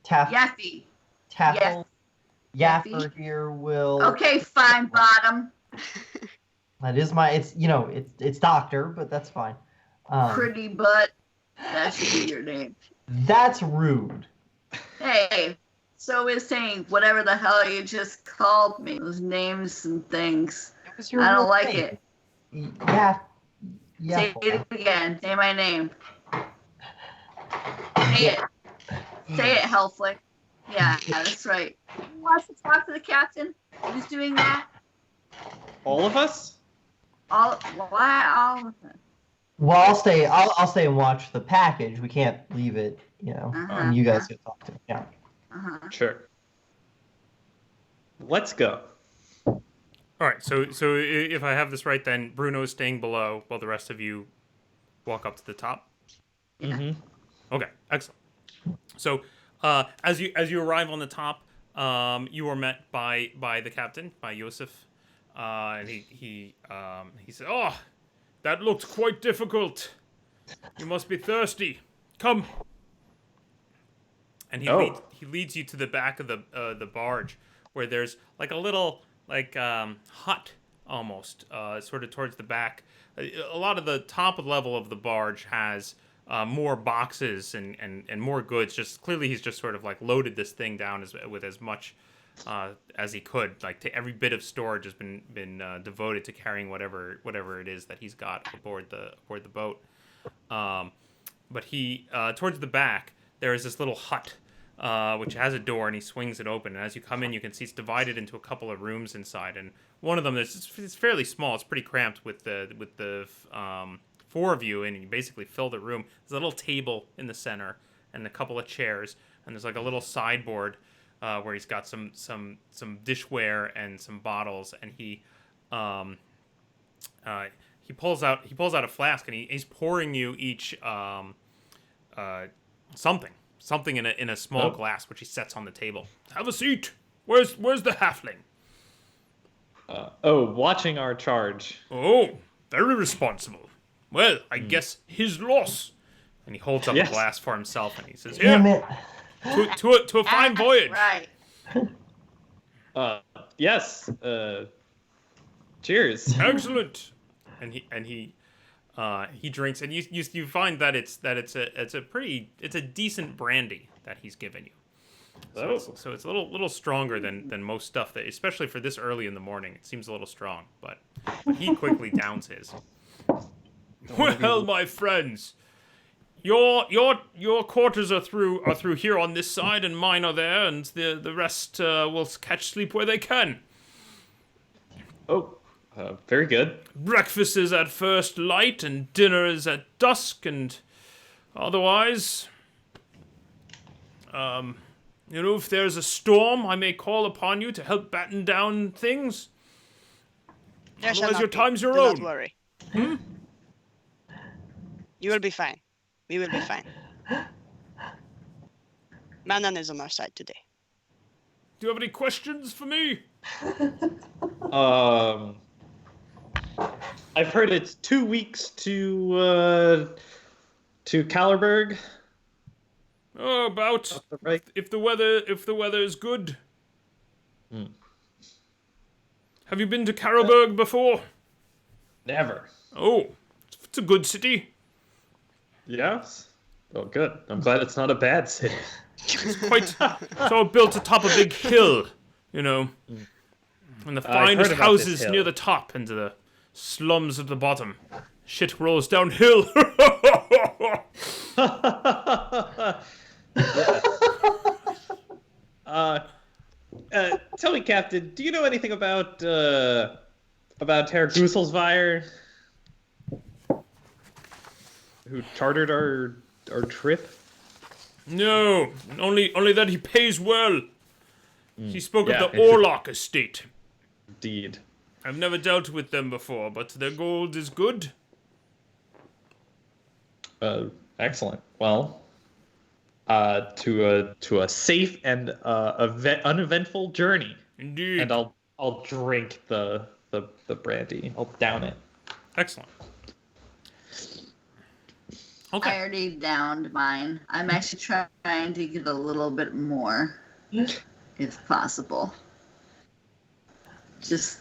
Yaffy.
Taffel,
Yaffy.
Yaffer here will.
Okay, fine, bottom.
That is my. It's doctor, but that's fine.
Pretty butt. That should be your name.
That's rude.
Hey, so is saying whatever the hell you just called me. Those names and things.
It was your
I don't
real
like
name.
it.
Yeah.
Say it again. Say my name. Say it. Say it, Hellflick. Yeah, that's right. Who wants to talk to the captain? Who's doing that?
All of us?
Why all of them?
Well, I'll stay and watch the package. We can't leave it, and you guys can talk to him. Yeah.
Sure. Let's go.
All right, so if I have this right, then Bruno is staying below while the rest of you walk up to the top.
Mm-hmm.
Okay, excellent. So as you arrive on the top, you are met by the captain, by Yosef, and he said, "Oh, that looked quite difficult. You must be thirsty. Come." And he leads you to the back of the barge, where there's like a little hut almost, sort of towards the back. A lot of the top level of the barge has more boxes and more goods. Just clearly, he's just sort of like loaded this thing down with as much as he could. Like every bit of storage has been devoted to carrying whatever it is that he's got aboard the boat. But he towards the back there is this little hut. Which has a door, and he swings it open. And as you come in, you can see it's divided into a couple of rooms inside. And one of them it's fairly small. It's pretty cramped with the 4 of you, and you basically fill the room. There's a little table in the center, and a couple of chairs, and there's like a little sideboard where he's got some dishware and some bottles, and he pulls out a flask, and he's pouring you each something in a small glass, which he sets on the table. Have a seat. Where's the halfling?
Watching our charge.
Oh, very responsible. Well, I guess his loss. And he holds up a glass for himself, and he says, "Here,
Damn it.
to a fine voyage."
Right.
Yes. Cheers.
Excellent. And he drinks, and you find that it's a decent brandy that he's given you. So it's a little stronger than most stuff that, especially for this early in the morning, it seems a little strong. But he quickly downs his. Well, my friends, your quarters are through here on this side, and mine are there, and the rest will catch sleep where they can.
Very good.
Breakfast is at first light, and dinner is at dusk, and otherwise, if there's a storm, I may call upon you to help batten down things. Otherwise, your time's your own.
Do not worry. You will be fine. We will be fine. Manan is on our side today.
Do you have any questions for me?
I've heard it's 2 weeks to Caliburg.
Oh, about
Right.
if the weather is good. Have you been to Caliburg before?
Never.
Oh, it's a good city.
Yes. Oh, good. I'm glad it's not a bad city.
It's all built atop a big hill, and the finest houses near the top and the slums at the bottom. Shit rolls downhill.
Yes. Tell me, Captain, do you know anything about Herr Guselsvire, who chartered our trip?
No, only that he pays well. He spoke
yeah,
of the
it's a-
Orlok estate.
Indeed.
I've never dealt with them before, but their gold is good.
Excellent. Well, to a safe and uneventful journey.
Indeed.
And I'll drink the brandy. I'll down it.
Excellent.
I
Okay.
already downed mine. I'm actually trying to get a little bit more, if possible. Just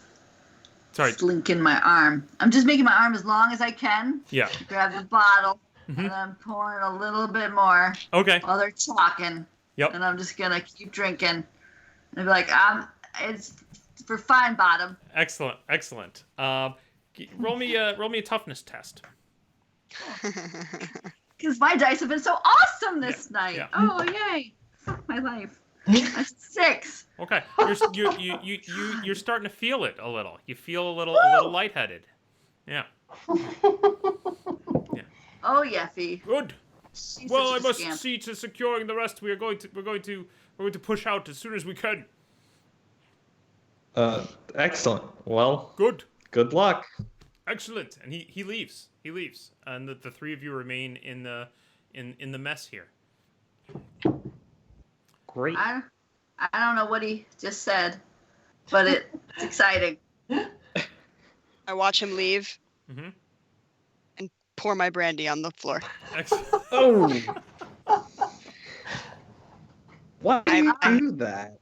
Sorry.
slinking my arm. I'm just making my arm as long as I can.
Yeah.
Grab the bottle,
Mhm.
and I'm pouring a little bit more
Okay.
while they're talking.
Yep.
And I'm just gonna keep drinking. And be like, it's for fine bottom.
Excellent. Excellent. Roll me a toughness test.
Because my dice have been so awesome this night.
yeah.
Oh yay! Fuck my life. A 6.
Okay. You're starting to feel it a little. You feel a little lightheaded. Yeah.
Oh Yeffy.
Good.
She's
Well, I
such a
must
scamp.
see to securing the rest. We're going to push out as soon as we can.
Excellent. Well,
Good.
good luck.
Excellent. And he leaves. He leaves. And the three of you remain in the mess here.
Great.
I don't know what he just said, but it's exciting.
I watch him leave
Mhm.
and pour my brandy on the floor.
Excellent.
Oh. Why do you
I'm-
do that?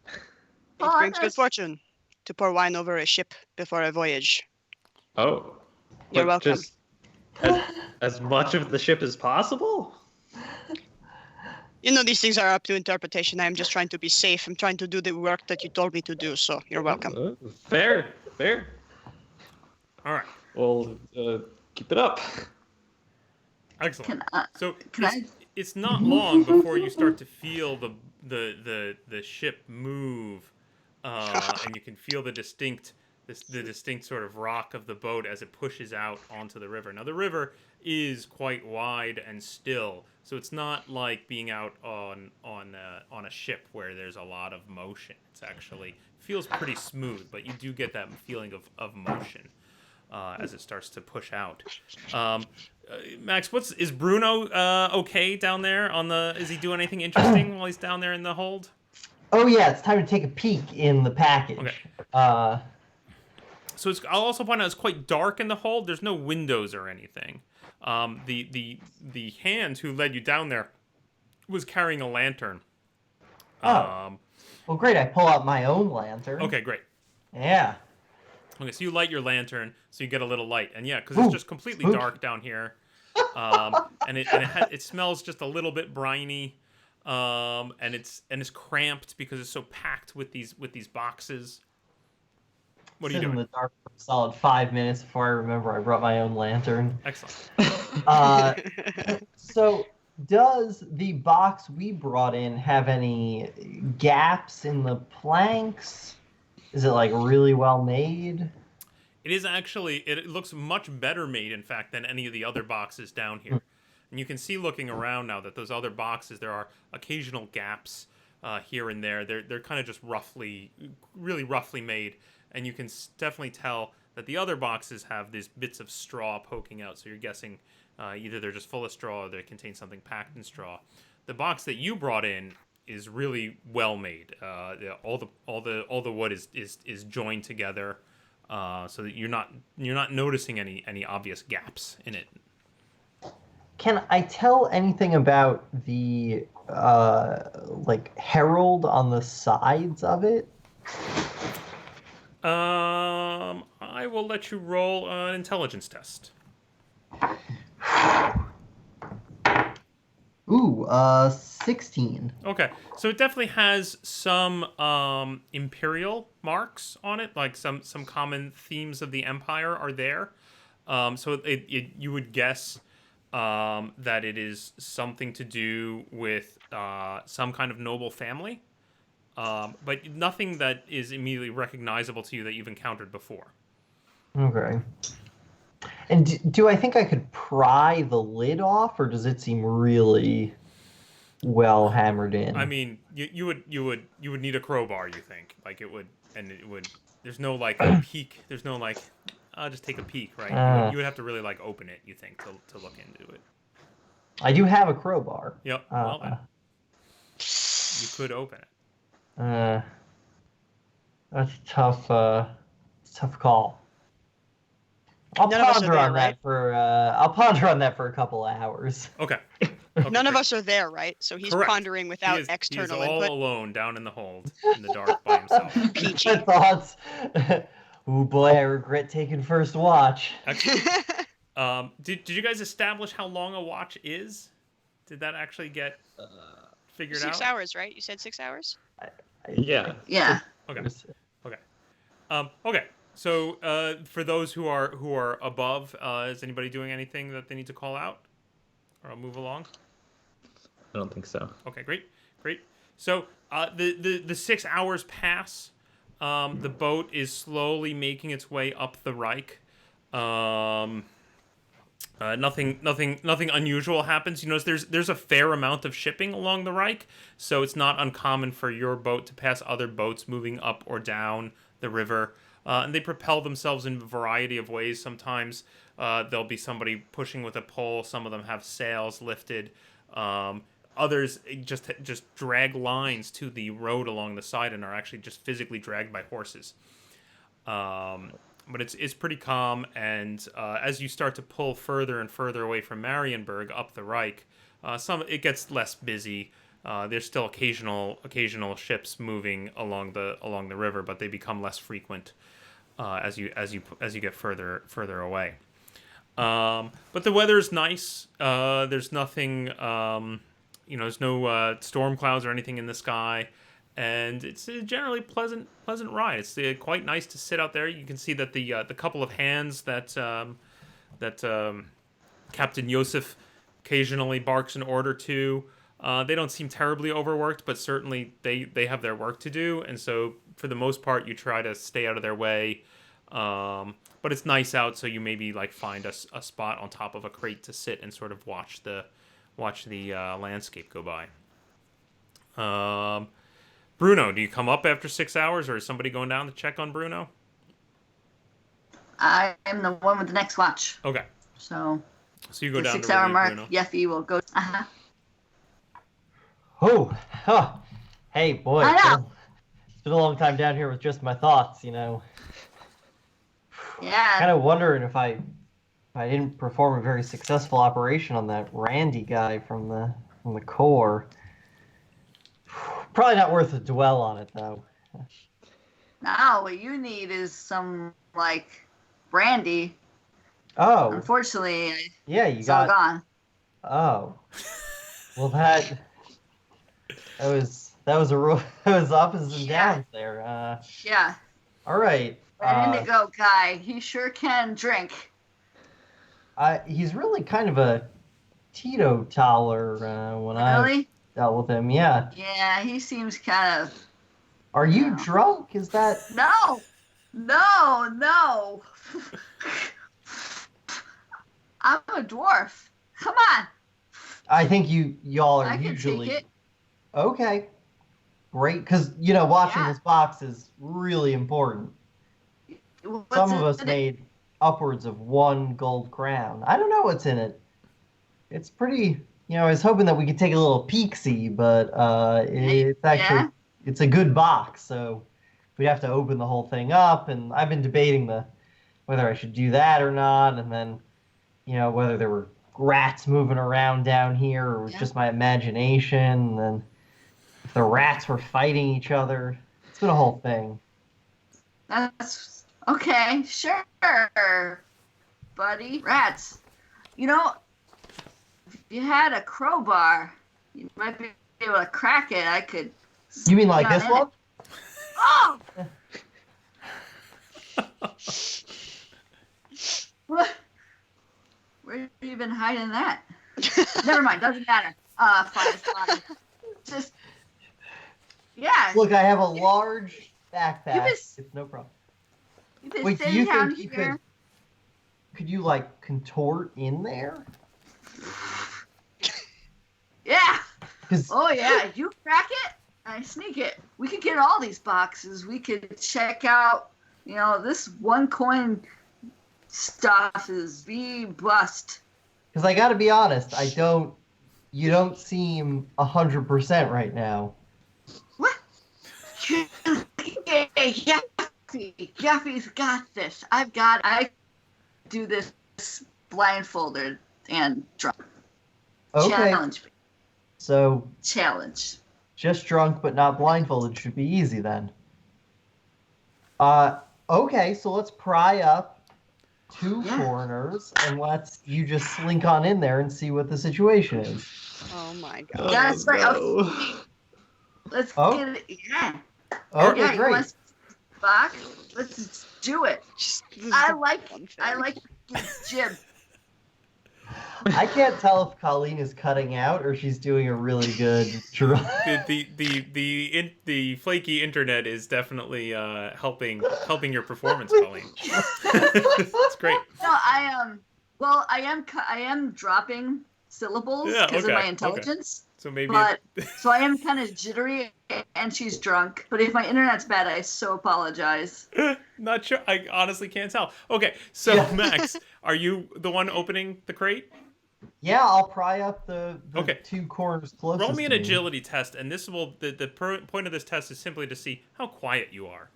It brings good fortune to pour wine over a ship before a voyage.
Oh.
You're
But
welcome.
Just as much of the ship as possible?
You know, these things are up to interpretation. I'm just trying to be safe. I'm trying to do the work that you told me to do, so you're welcome.
Fair.
All right.
Well, keep it up.
Excellent. So
Can
it's not long before you start to feel the ship move, and you can feel the distinct sort of rock of the boat as it pushes out onto the river. Now the river is quite wide and still, so it's not like being out on a ship where there's a lot of motion. It's actually feels pretty smooth, but you do get that feeling of motion as it starts to push out. Max, is Bruno okay down there on the? Is he doing anything interesting while he's down there in the hold?
Oh yeah, it's time to take a peek in the package.
Okay. So I'll also point out it's quite dark in the hold. There's no windows or anything. The hand who led you down there was carrying a lantern.
Oh. Well, great. I pull out my own lantern.
Okay, great.
Yeah.
Okay, so you light your lantern, so you get a little light, and yeah, because it's just completely dark down here, and it smells just a little bit briny, and it's cramped because it's so packed with these boxes. What are you
Sit
doing?
in the dark for a solid 5 minutes before I remember I brought my own lantern.
Excellent.
So, does the box we brought in have any gaps in the planks? Is it like really well made?
It is actually. It looks much better made, in fact, than any of the other boxes down here. And you can see looking around now that those other boxes, there are occasional gaps here and there. They're kind of just really roughly made. And you can definitely tell that the other boxes have these bits of straw poking out. So you're guessing either they're just full of straw or they contain something packed in straw. The box that you brought in is really well made. All the wood is joined together, so that you're not noticing any obvious gaps in it.
Can I tell anything about the like herald on the sides of it?
I will let you roll an intelligence test.
Ooh, 16.
Okay, so it definitely has some imperial marks on it, like some common themes of the empire are there. So you would guess that it is something to do with some kind of noble family. but nothing that is immediately recognizable to you that you've encountered before.
Okay. And do I think I could pry the lid off, or does it seem really well hammered in?
I mean, you would need a crowbar. You think like it would. There's no like peek. There's no like. I'll just take a peek, right? You would have to really like open it. You think to look into it.
I do have a crowbar.
Yep. Well then, you could open it.
That's a tough call. I'll
None of us are
ponder
there,
on that
right?
for I'll ponder on that for a couple of hours.
Okay.
None of us are there, right? So he's
Correct.
pondering without
He is
external
all
input.
alone down in the hold in the dark by himself.
Peachy.
My thoughts. Oh boy, I regret taking first watch.
Excellent. Did you guys establish how long a watch is? Did that actually get figured out?
6 hours, right? You said 6 hours?
Yeah.
Yeah.
Okay. Okay. So for those who are above, is anybody doing anything that they need to call out, or I'll move along?
I don't think so.
Okay, great. So the 6 hours pass. The boat is slowly making its way up the Reich. Nothing unusual happens. You notice there's a fair amount of shipping along the Reich, so it's not uncommon for your boat to pass other boats moving up or down the river. And they propel themselves in a variety of ways. Sometimes there'll be somebody pushing with a pole. Some of them have sails lifted. Others just drag lines to the road along the side and are actually just physically dragged by horses. But it's pretty calm, and as you start to pull further and further away from Marienburg up the Reich, it gets less busy. There's still occasional ships moving along the river, but they become less frequent as you get further away. But the weather's nice. There's nothing, there's no storm clouds or anything in the sky. And it's a generally pleasant ride. It's quite nice to sit out there. You can see that the couple of hands that Captain Yosef occasionally barks an order to, they don't seem terribly overworked, but certainly they have their work to do. And so for the most part, you try to stay out of their way. But it's nice out, so you maybe like find a spot on top of a crate to sit and sort of watch the landscape go by. Bruno, do you come up after 6 hours, or is somebody going down to check on Bruno?
I am the one with the next watch.
Okay.
So
you go
the
down
6
to
hour
relieve
mark,
Bruno.
Yeffy will go.
Hey boy.
I know.
It's been a long time down here with just my thoughts, you know.
Yeah.
Kind of wondering if I didn't perform a very successful operation on that Randy guy from the Corps. Probably not worth a dwell on it, though.
Now, what you need is some, like, brandy.
Oh.
Unfortunately,
Yeah, you
it's
got...
all gone.
Oh. Well, that was uppers and downs there.
Yeah.
All right.
That Indigo guy, he sure can drink.
He's really kind of a teetotaler when
Really?
I dealt with him. Yeah.
Yeah, he seems kind of...
Are you drunk? Is that...
No! I'm a dwarf. Come on.
I think y'all are
I can
usually...
take it.
Okay. Great, because, watching
Yeah.
this box is really important.
What's
Some of us
in it?
made upwards of 1 gold crown. I don't know what's in it. It's pretty... I was hoping that we could take a little peek-see, but it's actually...
Yeah.
It's a good box, so we'd have to open the whole thing up, and I've been debating whether I should do that or not, and then, whether there were rats moving around down here, or it was just my imagination, and then if the rats were fighting each other. It's been a whole thing.
That's okay, sure, buddy. Rats. If you had a crowbar, you might be able to crack it. I could.
You mean like this
in
one?
it. Oh! What? Where have you been hiding that? Never mind, doesn't matter. Fine. Just Yeah.
Look, I have a large backpack.
You've
It's no problem.
been
Wait, do
sitting
you
down
think you
here.
could you like contort in there?
Yeah.
'Cause
Oh yeah. You crack it, I sneak it. We could get all these boxes. We could check out. This one coin stuff is bust.
I got to be honest, you don't seem 100% right now.
What? Jeffy's got this. I do this blindfolded and drunk.
Okay.
Challenge me.
So
Challenge.
just drunk but not blindfolded should be easy then. Okay, so let's pry up two foreigners and you just slink on in there and see what the situation is.
Oh my god.
Yeah, that's right.
no.
Okay. Let's get it. Yeah.
Okay,
Yeah, you
great.
want Spock? Let's do it.
This is
I
the
like
fun thing.
Jib.
I can't tell if Colleen is cutting out or she's doing a really good draw.
The flaky internet is definitely helping your performance, Colleen. It's great.
No, I am dropping syllables because of my intelligence.
So maybe.
So I am kind of jittery, and she's drunk. But if my internet's bad, I so apologize.
Not sure. I honestly can't tell. Okay, so
Yeah.
Max, are you the one opening the crate?
Yeah, I'll pry up the
Okay.
two corners closest.
Roll me an
to
agility test, and this will point of this test is simply to see how quiet you are.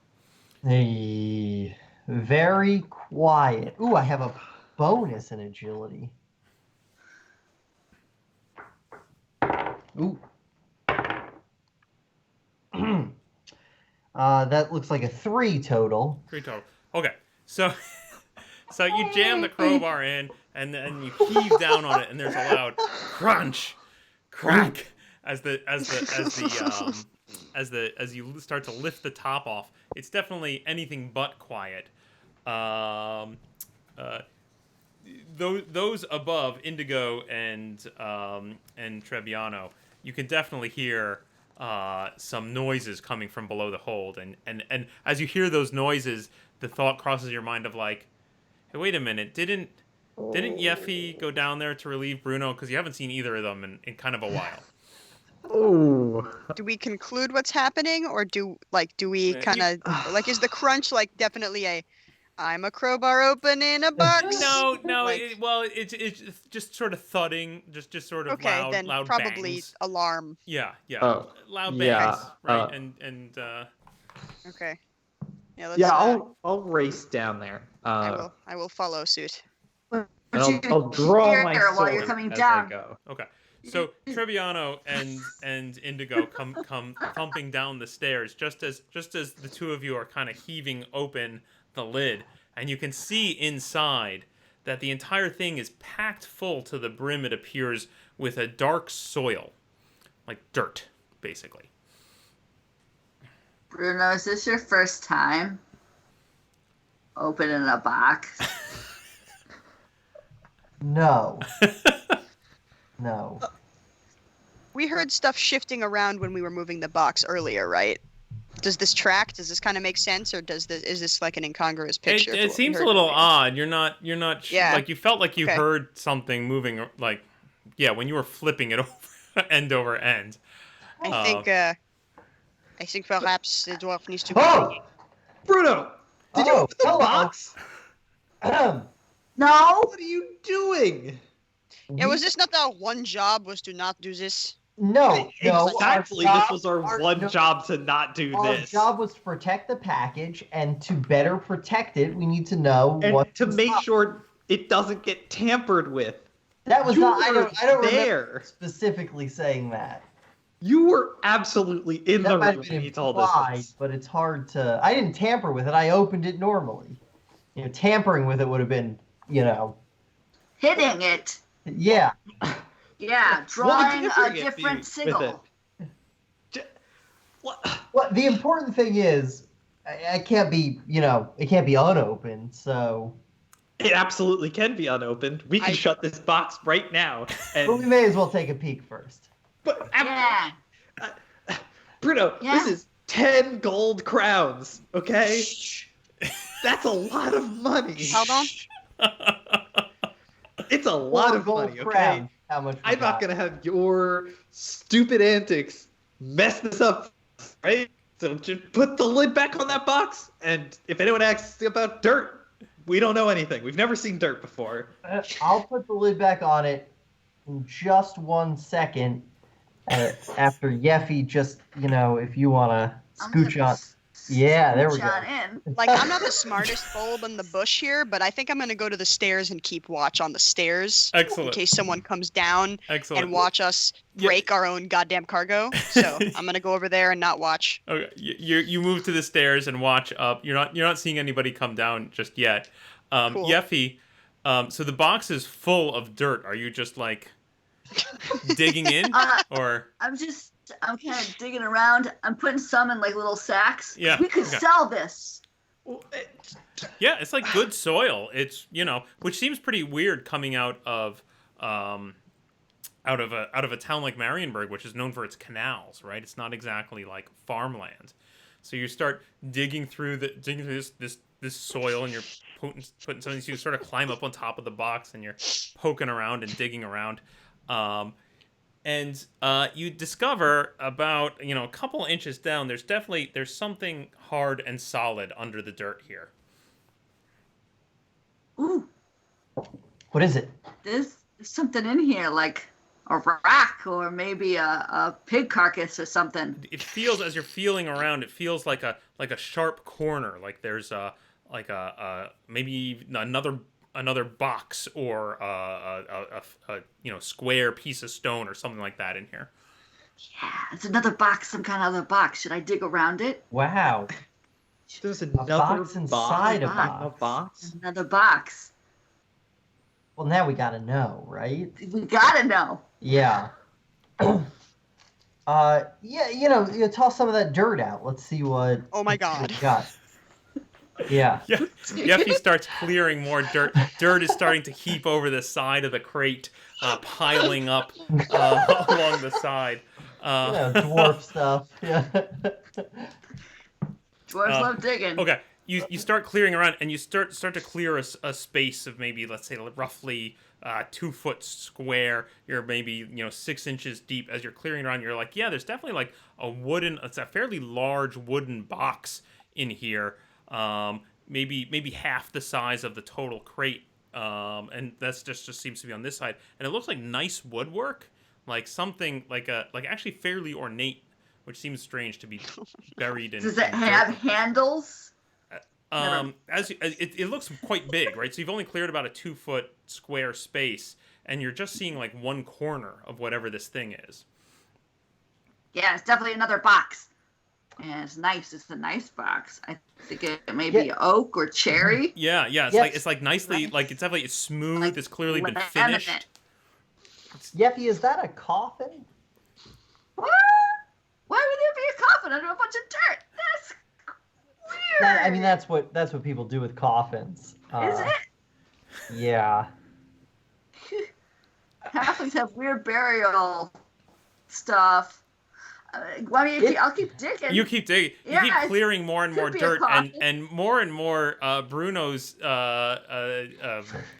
Hey, very quiet. Ooh, I have a bonus in agility. Ooh. That looks like a 3 total.
3 total. Okay, so you jam the crowbar in, and then you heave down on it, and there's a loud crunch, crack as you start to lift the top off. It's definitely anything but quiet. Those above, Indigo and Trebbiano, you can definitely hear some noises coming from below the hold, and as you hear those noises, the thought crosses your mind of like, hey, wait a minute, didn't Yeffy go down there to relieve Bruno? Because you haven't seen either of them in kind of a while.
Oh.
Do we conclude what's happening, or do we kind of is the crunch like definitely I'm a crowbar open in a box?
No.
Like,
It's just sort of thudding, just sort of
okay,
loud,
then
loud
probably
bangs.
alarm.
Yeah.
Oh,
Loud
yeah,
bangs, right? And
Okay. Yeah, let's,
Yeah, I'll race down there.
I will follow suit.
And I'll draw my sword
while you're coming
as
down.
I go.
okay. So Trebbiano and Indigo come thumping down the stairs just as the two of you are kind of heaving open the lid, and you can see inside that the entire thing is packed full to the brim, it appears, with a dark soil, like dirt, basically.
Bruno, is this your first time opening a box?
No. No.
We heard stuff shifting around when we were moving the box earlier, right? Does this track? Does this kind of make sense, or is this like an incongruous picture?
It seems a little odd. You're not
Yeah.
like you felt like you
Okay.
heard something moving, like when you were flipping it over end.
I think perhaps the dwarf needs to be
Oh!
thinking.
Bruno, did you
Oh,
open the
hello.
box?
No.
What are you doing?
Yeah, was this not our one job? Was to not do this?
No.
Exactly.
our
This was our one
no,
job to not do
Our
this.
job was to protect the package, and to better protect it, we need to know
And
what
to make sure it doesn't get tampered with.
that was
You
not. I
were
don't remember
there.
specifically saying that.
You were absolutely in
That
the
might
room
have
when
been
he told us
implied,
this.
but it's hard to. I didn't tamper with it. I opened it normally. Tampering with it would have been,
Hitting it.
yeah.
Yeah,
What would
drawing
you
a
be
different
with
signal.
What?
Well, the important thing is, it can't be, it can't be unopened. So,
It absolutely can be unopened. We can shut this box right now.
but we may as well take a peek first.
But
Yeah.
Bruno,
Yeah.
this is 10 gold crowns, okay? That's a lot of money.
Hold on.
It's a lot
4
of
gold
money, okay?
crowns. How much?
I'm not gonna have your stupid antics mess this up, right? So just put the lid back on that box, and if anyone asks about dirt, we don't know anything. We've never seen dirt before.
I'll put the lid back on it in just 1 second. After Yeffy, just if you want to scooch on. Yeah, there we go.
In.
Like, I'm not the smartest bulb in the bush here, but I think I'm going to go to the stairs and keep watch on the stairs.
Excellent.
In case someone comes down
Excellent.
and watch us break our own goddamn cargo. So I'm going to go over there and not watch.
Okay, you move to the stairs and watch up. You're not seeing anybody come down just yet.
Cool.
Yeffy, so the box is full of dirt. Are you just like digging in, or?
I'm kind of digging around. I'm putting some in like little sacks.
Yeah,
We could
okay.
sell this.
Yeah, it's like good soil. It's which seems pretty weird coming out of a town like Marienburg, which is known for its canals, right? It's not exactly like farmland. So you start digging through this soil, and you're putting something. So you sort of climb up on top of the box, and you're poking around and digging around. And you discover about a couple inches down, there's something hard and solid under the dirt here.
Ooh,
What is it?
there's something in here, like a rock or maybe a pig carcass or something.
It feels, as you're feeling around, it feels like a sharp corner, like there's maybe another box or a square piece of stone or something like that in here.
Yeah, it's another box, some kind of other box. Should I dig around it?
Wow.
There's another
box inside a
box.
Another box.
Well, now we gotta know, right?
We gotta know.
Yeah. You toss some of that dirt out. Let's see what.
Oh my
what
God.
we got. Yeah.
Yeah, Yeffy starts clearing more dirt. Dirt is starting to heap over the side of the crate, piling up along the side.
Dwarf stuff. Yeah.
Dwarves love digging.
Okay, you start clearing around, and you start to clear a space of maybe, let's say, roughly 2 foot square. You're maybe 6 inches deep. As you're clearing around, you're like, yeah, there's definitely like it's a fairly large wooden box in here. Maybe half the size of the total crate, and that's just seems to be on this side. And it looks like nice woodwork, like something like actually fairly ornate, which seems strange to be buried in.
Does it have handles?
It looks quite big, right? So you've only cleared about a 2 foot square space, and you're just seeing like one corner of whatever this thing is.
Yeah, it's definitely another box. And it's nice. It's a nice box. I think it may be oak or cherry.
Yeah. It's like nicely, like it's definitely smooth.
Like
it's clearly been
laminate.
finished.
Yeffy, is that a coffin?
What? Why would there be a coffin under a bunch of dirt? That's weird.
I mean, that's what people do with coffins.
Is it?
Yeah.
Halflings have weird burial stuff. I'll keep digging.
You keep digging. You
Yeah,
keep clearing more and more
could be a
dirt,
coffin.
and more Bruno's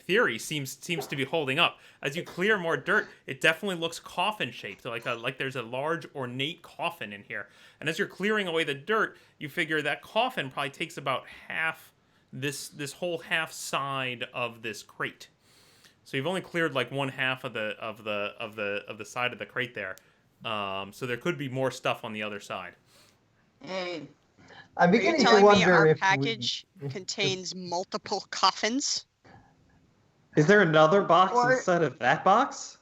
theory seems to be holding up. As you clear more dirt, it definitely looks coffin shaped, like there's a large ornate coffin in here. And as you're clearing away the dirt, you figure that coffin probably takes about half this whole half side of this crate. So you've only cleared like one half of the side of the crate there. So there could be more stuff on the other side.
Hey,
I'm
Are you
beginning to
telling me
wonder
our
if
package contains multiple coffins?
Is there another box
Or-
inside of that box?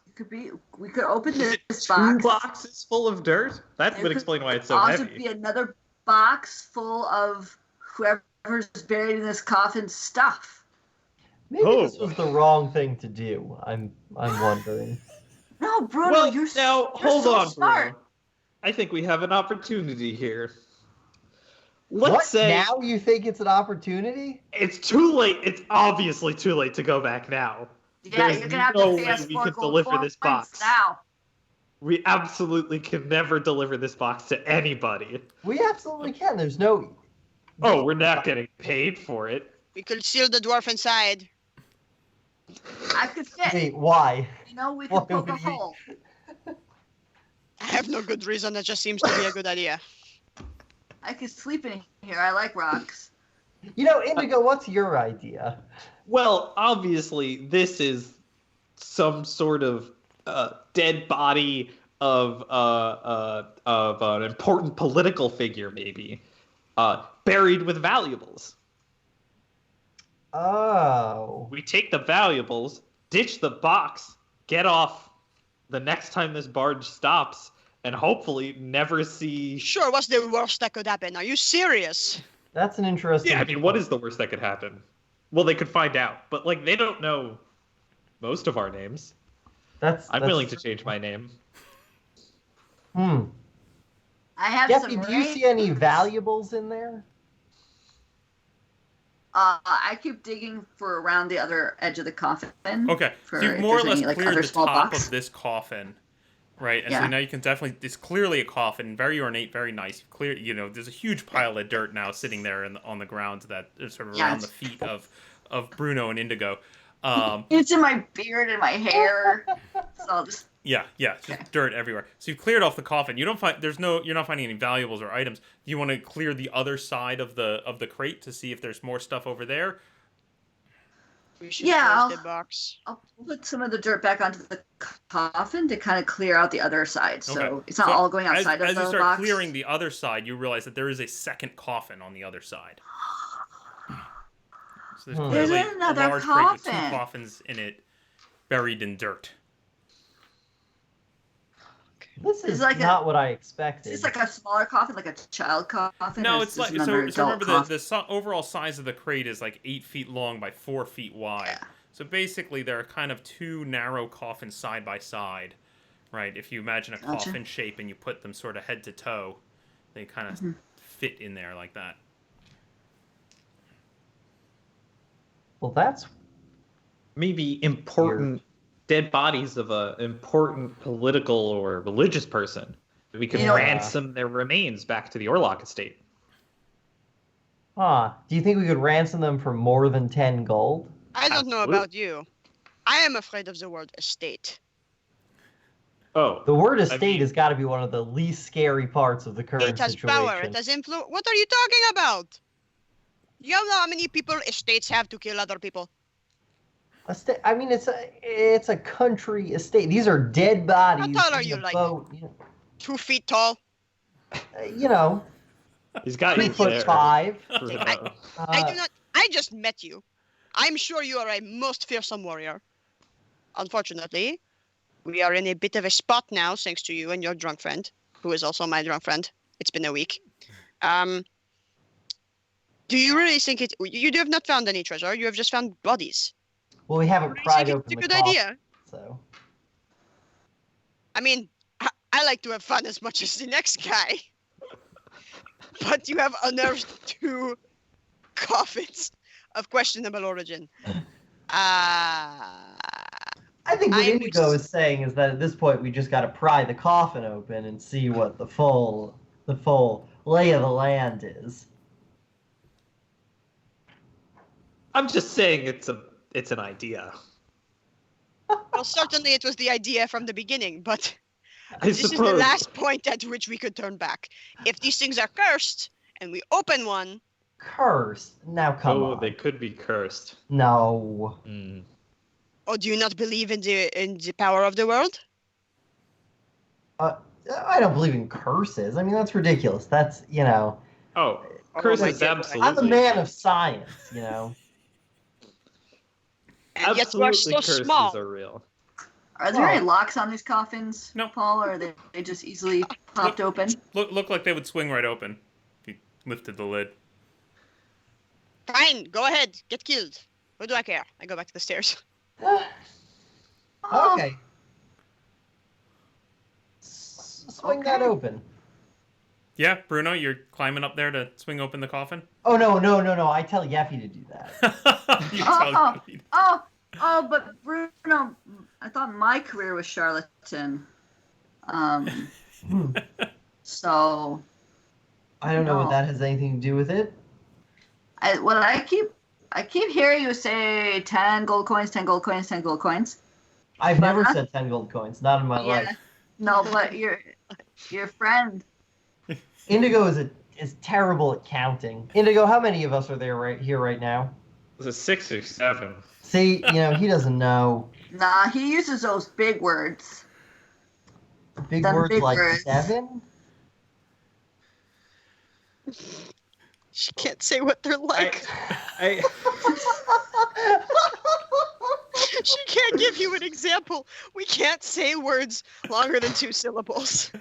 we could open
Is
this
it 2
box.
boxes full of dirt? That
There
would
could
explain why it's so
also
heavy.
be another box full of whoever's buried in this coffin stuff.
maybe
Oh.
this was the wrong thing to do. I'm wondering.
No, Bruno,
Well,
you're
now
you're
hold
so
on,
smart.
Bruno. I think we have an opportunity here.
What?
Let's say
Now you think it's an opportunity?
it's too late. It's obviously too late to go back now.
Yeah,
There's
you're gonna have
no
to
way
pay us
we
4
can
gold
deliver this
coins
box.
now.
We absolutely can never deliver this box to anybody.
We absolutely can. There's no.
Oh, we're not getting paid for it.
We could seal the dwarf inside.
I could fit.
Wait, why?
You know, we
Why
could poke a
would we-
hole.
I have no good reason. That just seems to be a good idea.
I could sleep in here. I like rocks.
Indigo, what's your idea?
Well, obviously, this is some sort of dead body of an important political figure, maybe, buried with valuables.
Oh.
We take the valuables, ditch the box, get off the next time this barge stops, and hopefully never see.
Sure, what's the worst that could happen? Are you serious?
That's an interesting.
Yeah, I mean, what is the worst that could happen? Well, they could find out, but they don't know most of our names. I'm willing to change my name.
Hmm.
I have
Jeffy,
some.
do you see any valuables in there?
I keep digging for around the other edge of the coffin.
Okay,
For
so you've
if
more or
there's
less
any,
cleared
other
the
small
top
box.
of this coffin, right? And so
Yeah.
now you can definitely. It's clearly a coffin, very ornate, very nice. Clear, there's a huge pile of dirt now sitting there on the ground that is sort of
Yeah,
around the
it's-
feet of Bruno and Indigo.
It's in my beard and my hair. So I'll just.
Yeah, just
Okay.
dirt everywhere. So you've cleared off the coffin. You're not finding any valuables or items. Do you want to clear the other side of the crate to see if there's more stuff over there?
We should
Yeah,
close the box.
I'll put some of the dirt back onto the coffin to kind of clear out the other side. So
Okay.
it's not
So
all going outside
as
of the
you start
box.
clearing the other side, you realize that there is a second coffin on the other side. So there's
There's
clearly
another
a large crate with two
coffin.
coffins in it, buried in dirt.
This is
like
not what I expected.
Is this like a smaller coffin, like a child coffin?
No,
or
it's
is
like
this another
so.
adult
Remember
coffin?
the overall size of the crate is like 8 feet long by 4 feet wide.
Yeah.
So basically, there are kind of two narrow coffins side by side, right? If you imagine a
Gotcha.
coffin shape and you put them sort of head to toe, they kind of
Mm-hmm.
fit in there like that.
Well, that's
Maybe important dead bodies of a important political or religious person. We could
You know-
ransom their remains back to the Orlok estate.
Do you think we could ransom them for more than 10 gold?
I don't know
Absolutely.
about you. I am afraid of the word estate.
Oh,
The word
I
estate
mean-
has got to be one of the least scary parts of the current
It has
situation.
power. It has influence. What are you talking about? You know how many people estates have to kill other people?
I mean, it's a country estate. These are dead bodies.
How tall are
in
you,
a
like?
boat,
2 feet tall.
you know,
he's got you
2'5".
there.
I do not. I just met you. I'm sure you are a most fearsome warrior. Unfortunately, we are in a bit of a spot now, thanks to you and your drunk friend, who is also my drunk friend. It's been a week. Do you really think it? You have not found any treasure. You have just found bodies.
Well, we haven't
Do you
pried
think
open
it's a
the
good
coffin,
idea?
so.
I mean, I like to have fun as much as the next guy. But you have unearthed 2 coffins of questionable origin.
I think what
I'm
Indigo
just-
is saying is that at this point we just got to pry the coffin open and see what the full lay of the land is.
I'm just saying it's an idea.
Well, certainly it was the idea from the beginning, but
I
this is the
suppose.
last point at which we could turn back. If these things are cursed and we open one,
Cursed. Now come
Oh,
on.
they could be cursed.
No.
Hmm.
or do you not believe in the power of the world?
I don't believe in curses. I mean, that's ridiculous. That's,
Oh,
Oh,
curses
my God.
absolutely.
I'm a man of science.
And yet you are
Absolutely,
so
curses
small.
are real.
Are there any locks on these coffins,
No.
Paul, or are they just easily popped open?
Look like they would swing right open if you lifted the lid.
Fine, go ahead, get killed. What do I care? I go back to the stairs.
Oh,
Okay. Swing that
Okay.
open.
Yeah, Bruno, you're climbing up there to swing open the coffin.
Oh, no. I tell Yeffy to do that.
You tell me.
Oh, but Bruno, I thought my career was charlatan. Um,
Hmm.
so
I don't know what
No.
that has anything to do with it.
I keep hearing you say 10 gold coins, 10 gold coins, 10 gold coins.
I've
But
never
not-
said 10 gold coins, not in my
Yeah.
life.
No, but your friend.
Indigo is terrible at counting. Indigo, how many of us are there right here right now?
Was it 6 or 7?
See, he doesn't know.
Nah, he uses those big words.
Big
Them
words
big
like
words.
7?
She can't say what they're like.
I
She can't give you an example. We can't say words longer than 2 syllables.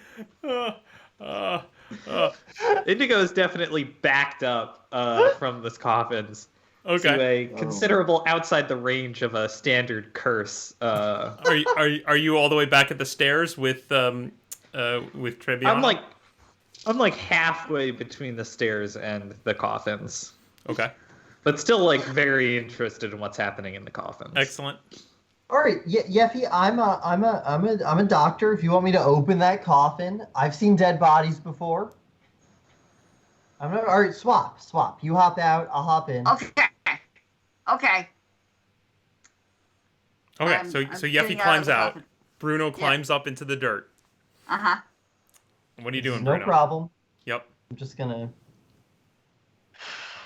Indigo is definitely backed up from the coffins to
Okay.
a considerable outside the range of a standard curse.
Are you all the way back at the stairs with Trebbiano?
I'm like halfway between the stairs and the coffins,
Okay.
but still like very interested in what's happening in the coffins.
Excellent.
All right, Yeffy, I'm a doctor. If you want me to open that coffin, I've seen dead bodies before. All right, swap. You hop out, I'll hop in.
Okay. Okay.
Okay.
I'm
So
getting
Yeffy
out of
climbs
the
out.
coffin.
Bruno climbs up into the dirt.
Uh-huh.
What are you doing,
No
Bruno?
problem.
Yep.
I'm just gonna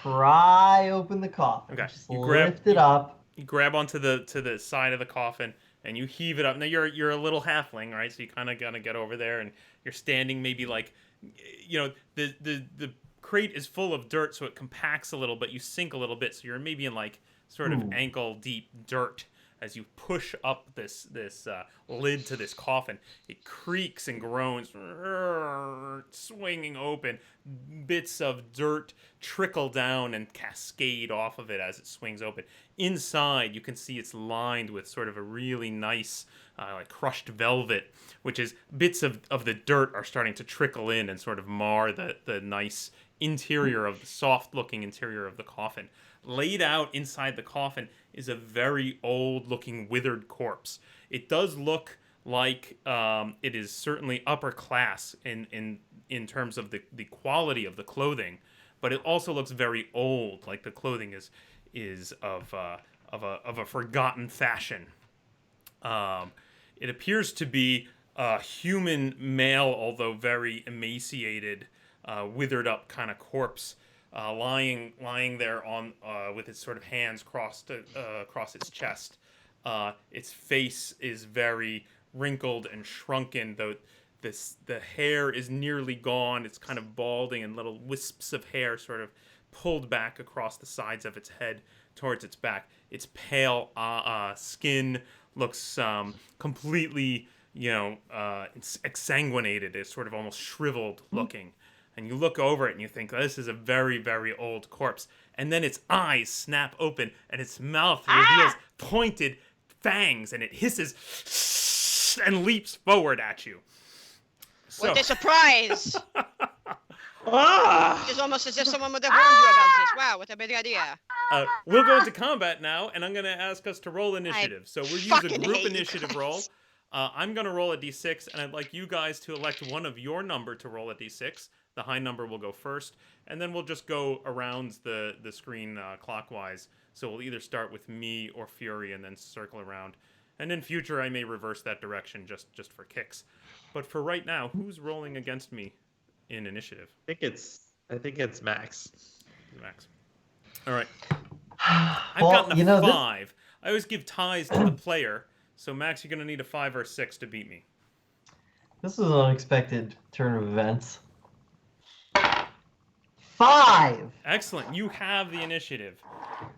pry open the coffin.
Okay.
Just
You
lift it up.
You grab onto the side of the coffin and you heave it up. Now you're a little halfling, right? So you kind of gotta get over there, and you're standing maybe like, the crate is full of dirt, so it compacts a little, but you sink a little bit, so you're maybe in like sort of
Ooh.
ankle deep dirt as you push up this lid to this coffin. It creaks and groans, swinging open. Bits of dirt trickle down and cascade off of it as it swings open. Inside, you can see it's lined with sort of a really nice, like crushed velvet, which is bits of the dirt are starting to trickle in and sort of mar the nice interior of the soft-looking interior of the coffin. Laid out inside the coffin is a very old-looking, withered corpse. It does look like it is certainly upper class in terms of the quality of the clothing, but it also looks very old, like the clothing is of a forgotten fashion. It appears to be a human male, although very emaciated, withered up kind of corpse, lying there on with its sort of hands crossed across its chest. Its face is very wrinkled and shrunken, though the hair is nearly gone. It's kind of balding, and little wisps of hair sort of pulled back across the sides of its head towards its back. Its pale skin looks completely, exsanguinated. It's sort of almost shriveled looking. And you look over it and you think, this is a very, very old corpse. And then its eyes snap open and its mouth reveals pointed fangs, and it hisses and leaps forward at you.
What a surprise!
Ah!
It's almost as if someone would have warned you about this. Wow, what a big idea.
We'll go into combat now, and I'm going to ask us to roll initiative. So we'll use a
fucking
group
hate you
initiative
guys.
roll. I'm going to roll a d6, and I'd like you guys to elect one of your number to roll a d6. The high number will go first, and then we'll just go around the screen clockwise. So we'll either start with me or Fury and then circle around. And in future, I may reverse that direction just for kicks. But for right now, who's rolling against me in initiative?
I think it's Max.
Max. All right. I've
Well,
gotten a 5. I always give ties to the player. So, Max, you're going to need a 5 or a 6 to beat me.
This is an unexpected turn of events. 5.
Excellent. You have the initiative.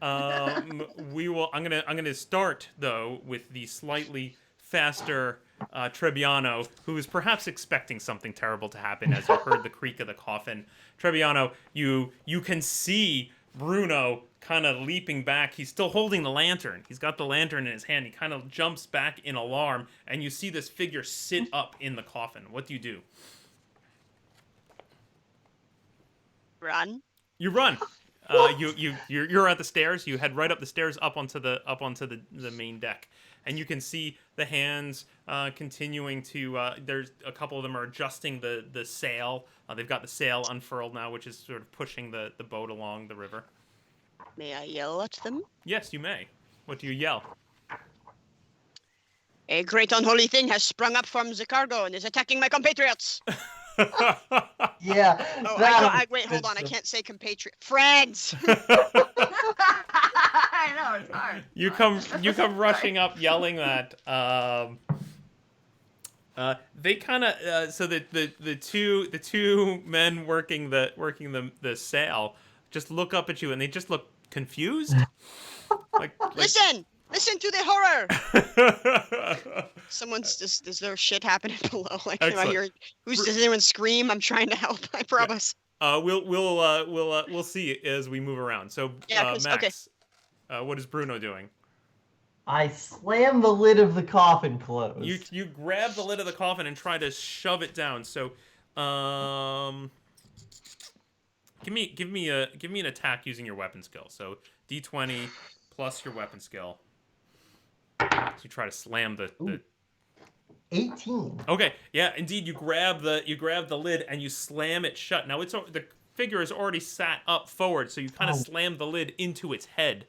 I'm gonna start though with the slightly faster Trebbiano, who is perhaps expecting something terrible to happen as you heard the creak of the coffin. Trebbiano, you can see Bruno kind of leaping back. He's still holding the lantern. He's got the lantern in his hand. He kind of jumps back in alarm, and you see this figure sit up in the coffin. What do you do?
Run.
You run. You're at the stairs. You head right up the stairs up onto the main deck. and you can see the hands continuing to. There's a couple of them are adjusting the sail. They've got the sail unfurled now, which is sort of pushing the boat along the river.
May I yell at them?
Yes, you may. What do you yell?
A great unholy thing has sprung up from the cargo and is attacking my compatriots.
Yeah.
Oh, wait, hold on. I can't say compatriot. Friends.
I know it's hard.
You come rushing up, yelling that. They kind of so the two men working the sail just look up at you and they just look confused. like
Listen to the horror. Is there shit happening below? Like, am I hearing? Does anyone scream? I'm trying to help. I promise.
Yeah. We'll see as we move around. So Max,
okay.
What is Bruno doing?
I slam the lid of the coffin closed.
You grab the lid of the coffin and try to shove it down. So, give me an attack using your weapon skill. So D20 plus your weapon skill. So you try to slam the
18.
Okay, yeah, indeed. You grab the lid and you slam it shut. Now the figure is already sat up forward, so you kind of slam the lid into its head.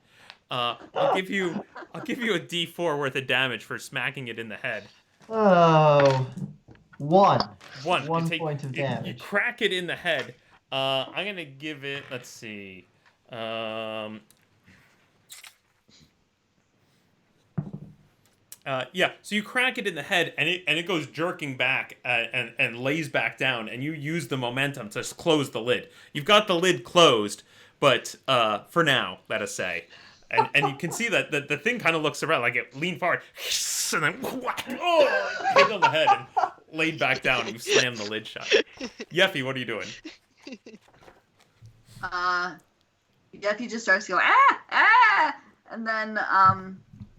I'll give you a D4 worth of damage for smacking it in the head.
Oh, one.
One
Point of damage.
You crack it in the head. I'm gonna give it. Let's see. So you crack it in the head, and it goes jerking back and lays back down, and you use the momentum to close the lid. You've got the lid closed, but for now, let us say, and you can see that the thing kind of looks around, like it leaned forward, and then hit on the head and laid back down, and you slam the lid shut. Yeffy, what are you doing?
Yeffy just starts going and then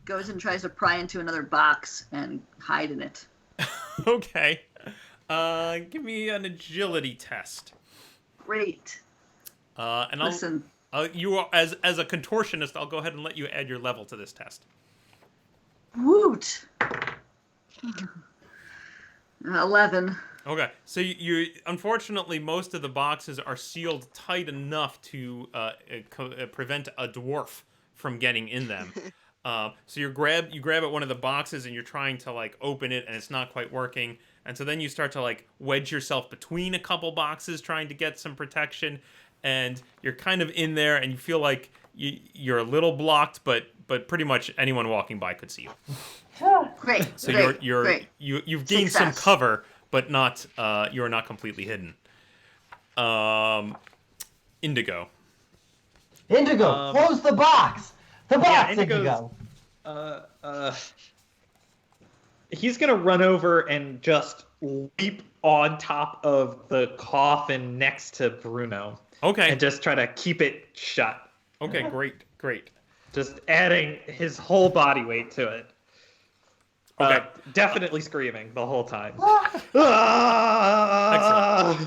goes and tries to pry into another box and hide in it.
Okay. Give me an agility test.
Great.
And
Listen.
you are, as a contortionist, I'll go ahead and let you add your level to this test.
Woot. 11.
Okay, so you unfortunately most of the boxes are sealed tight enough to prevent a dwarf from getting in them. So you grab at one of the boxes and you're trying to like open it and it's not quite working, and so then you start to like wedge yourself between a couple boxes trying to get some protection, and you're kind of in there and you feel like you're a little blocked, but pretty much anyone walking by could see you.
Great.
So
great,
you've gained some cover, but not you are not completely hidden. Indigo.
Indigo, close the box. The box,
Yeah,
Indigo.
He's gonna run over and just leap on top of the coffin next to Bruno.
Okay.
And just try to keep it shut.
Okay, great.
Just adding his whole body weight to it.
Okay.
Definitely screaming the whole time.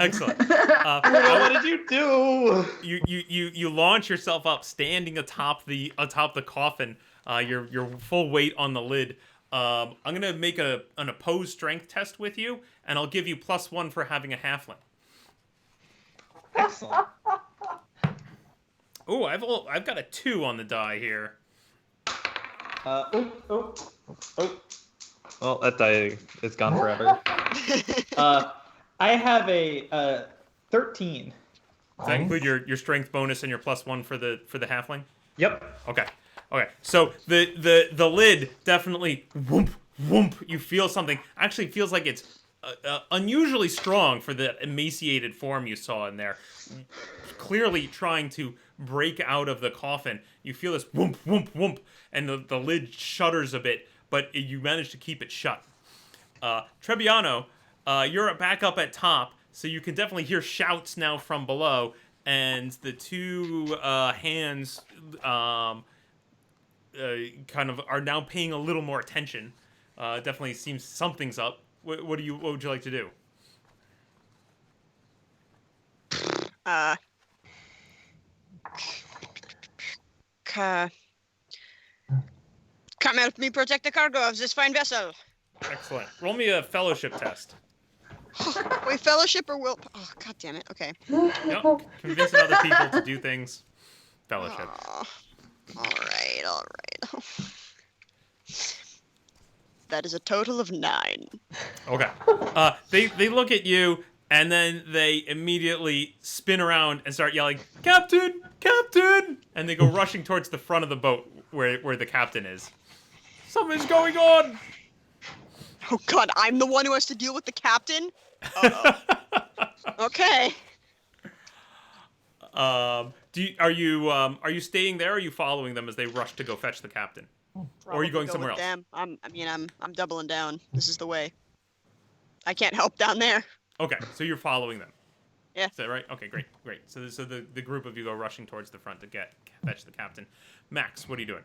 Excellent.
What did you do?
You launch yourself up, standing atop the coffin. Your full weight on the lid. I'm gonna make an opposed strength test with you, and I'll give you +1 for having a halfling.
Excellent.
Oh, I've got a 2 on the die here.
Well, that die is gone forever. I have a 13.
Does that include your strength bonus and your +1 for the halfling?
Yep.
Okay. So the lid definitely whoomp. You feel something. Actually, feels like it's unusually strong for the emaciated form you saw in there. Clearly trying to break out of the coffin. You feel this whoomp, and the lid shudders a bit, but you manage to keep it shut. Trebbiano, you're back up at top, so you can definitely hear shouts now from below, and the two hands kind of are now paying a little more attention. Definitely seems something's up. What would you like to do?
Come help me protect the cargo of this fine vessel.
Excellent. Roll me a fellowship test.
Wait, fellowship or will? Oh, god damn it. Okay.
Yep. Convincing other people to do things. Fellowship.
Oh, all right. That is a total of 9.
Okay. They look at you, and then they immediately spin around and start yelling, "Captain! Captain!" And they go rushing towards the front of the boat where the captain is. Something's going on!
Oh god, I'm the one who has to deal with the captain? Uh-oh. Okay.
Are you staying there, or are you following them as they rush to go fetch the captain? Or are you going somewhere else?
Them. I'm doubling down. This is the way. I can't help down there.
Okay, so you're following them.
Yeah.
Is that right? Okay, great. So the group of you go rushing towards the front to fetch the captain. Max, what are you doing?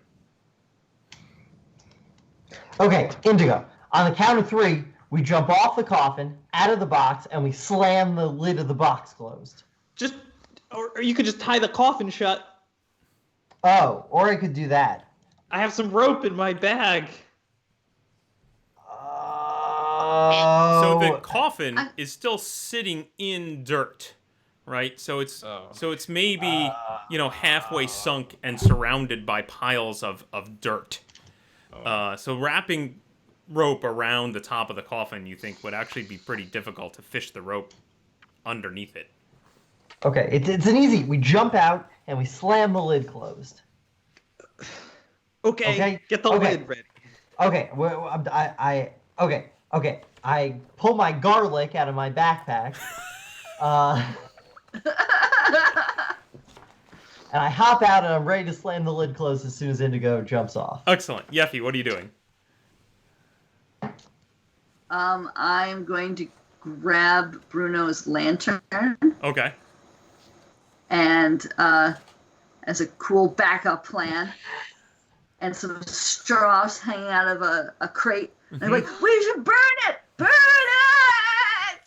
Okay, Indigo. On the count of 3, we jump off the coffin, out of the box, and we slam the lid of the box closed.
Or you could just tie the coffin shut.
Oh, or I could do that.
I have some rope in my bag.
So the coffin is still sitting in dirt, right? So it's maybe halfway sunk and surrounded by piles of dirt. So wrapping rope around the top of the coffin, you think, would actually be pretty difficult to fish the rope underneath it.
Okay, it's an easy. We jump out and we slam the lid closed.
Okay. Get the lid ready.
Okay. I pull my garlic out of my backpack. And I hop out and I'm ready to slam the lid closed as soon as Indigo jumps off.
Excellent. Yeffy, what are you doing?
I'm going to grab Bruno's lantern.
Okay.
And as a cool backup plan, and some straws hanging out of a crate. And I'm like, we should burn it! Burn it!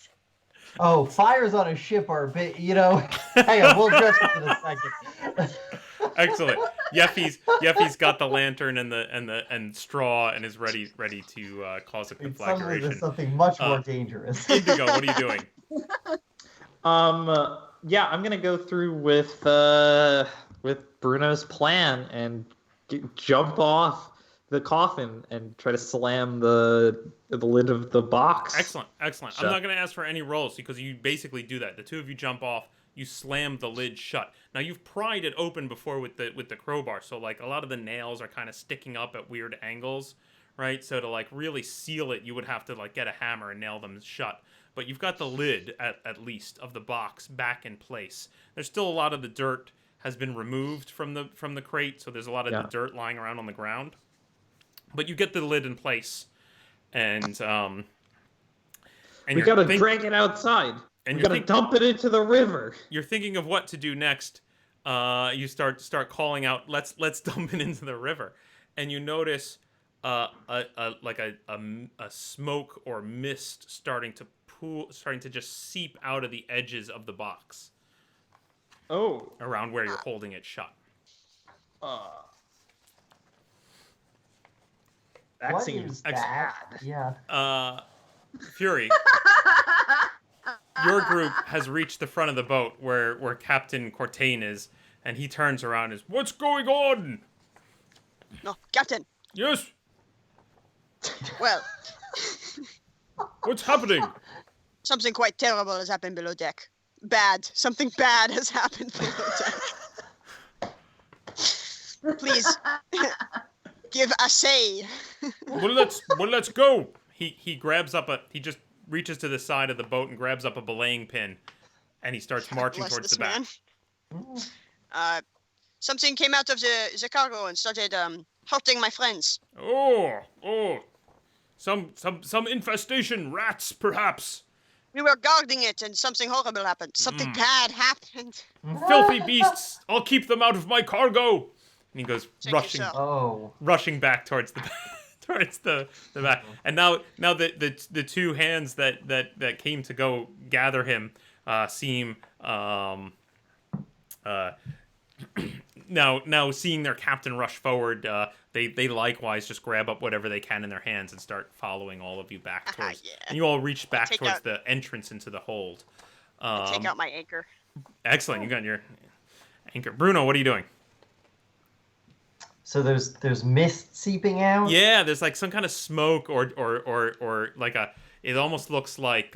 Oh, fires on a ship are a bit, hang on, we'll address it in a second.
Excellent. Yeffy's got the lantern and straw and is ready to cause a conflagration.
It's something much more dangerous.
Indigo, what are you doing?
Yeah, I'm gonna go through with Bruno's plan and jump off the coffin and try to slam the lid of the box.
Excellent. Shut. I'm not going to ask for any rolls because you basically do that. The two of you jump off, you slam the lid shut. Now you've pried it open before with the crowbar, so like a lot of the nails are kind of sticking up at weird angles, right? So to like really seal it, you would have to like get a hammer and nail them shut. But you've got the lid at least of the box back in place. There's still a lot of the dirt has been removed from the crate, so there's a lot of the dirt lying around on the ground. But you get the lid in place, and
we gotta drag it outside. And we gotta dump it into the river.
You're thinking of what to do next. You start calling out, "Let's dump it into the river," and you notice a smoke or mist starting to just seep out of the edges of the box.
Oh.
Around where you're holding it shut.
That seems bad.
Yeah.
Fury, your group has reached the front of the boat where Captain Cortain is, and he turns around and is, "What's going on?"
No, Captain.
Yes?
Well.
What's happening?
Something quite terrible has happened below deck. Something bad has happened below deck. Please, give a say.
Well, let's go. He grabs up he just reaches to the side of the boat and grabs up a belaying pin, and he starts marching towards the back.
Something came out of the cargo and started hurting my friends.
Oh, some infestation, rats perhaps.
We were guarding it, and something horrible happened. Something bad happened.
Filthy beasts! I'll keep them out of my cargo. And he goes rushing back towards the back. And now the two hands that came to go gather him seem now seeing their captain rush forward, they likewise just grab up whatever they can in their hands and start following all of you back towards.
Yeah.
And you all reach back
take
towards
out-
the entrance into the hold.
Take out my anchor.
Excellent. You got your anchor. Bruno, what are you doing?
So there's mist seeping out.
Yeah, there's like some kind of smoke or like it almost looks like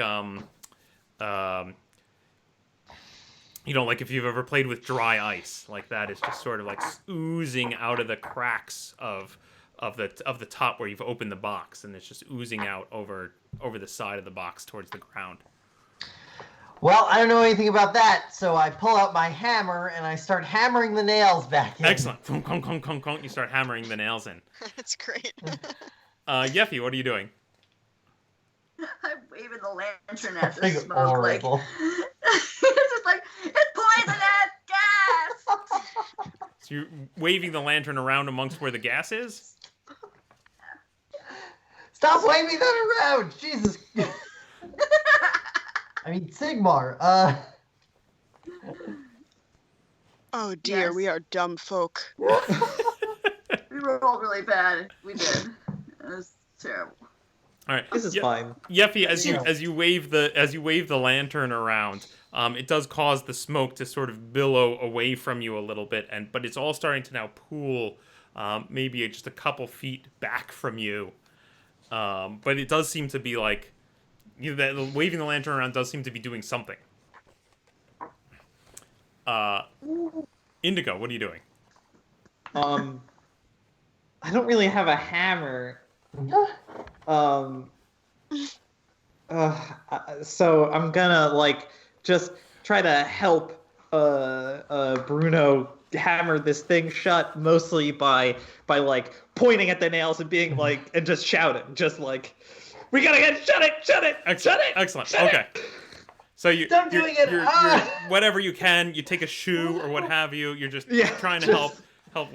like if you've ever played with dry ice, like that is just sort of like oozing out of the cracks of the top where you've opened the box, and it's just oozing out over the side of the box towards the ground.
Well, I don't know anything about that, so I pull out my hammer and I start hammering the nails back in.
Excellent. Conk, conk, conk, conk, conk. You start hammering the nails in.
That's great.
Yeffy, what are you doing?
I'm waving the lantern at the
Like,
smoke.
horrible.
It's just like, it's poisonous gas!
So you're waving the lantern around amongst where the gas is?
Stop waving that around! Jesus. I mean, Sigmar,
Oh dear,
Yes.
we are dumb folk.
We rolled really bad. We did. It was terrible.
All right.
This is fine.
Yeffy, as
Yeah.
you wave the lantern around, it does cause the smoke to sort of billow away from you a little bit, but it's all starting to now pool, maybe just a couple feet back from you. But it does seem to be like, that waving the lantern around does seem to be doing something. Indigo, what are you doing?
I don't really have a hammer. So I'm gonna just try to help Bruno hammer this thing shut, mostly by pointing at the nails and being and just shouting, we gotta shut it,
Excellent. Excellent. Okay. So
Stop doing it!
You're whatever you can. You take a shoe or what have you. You're just trying to help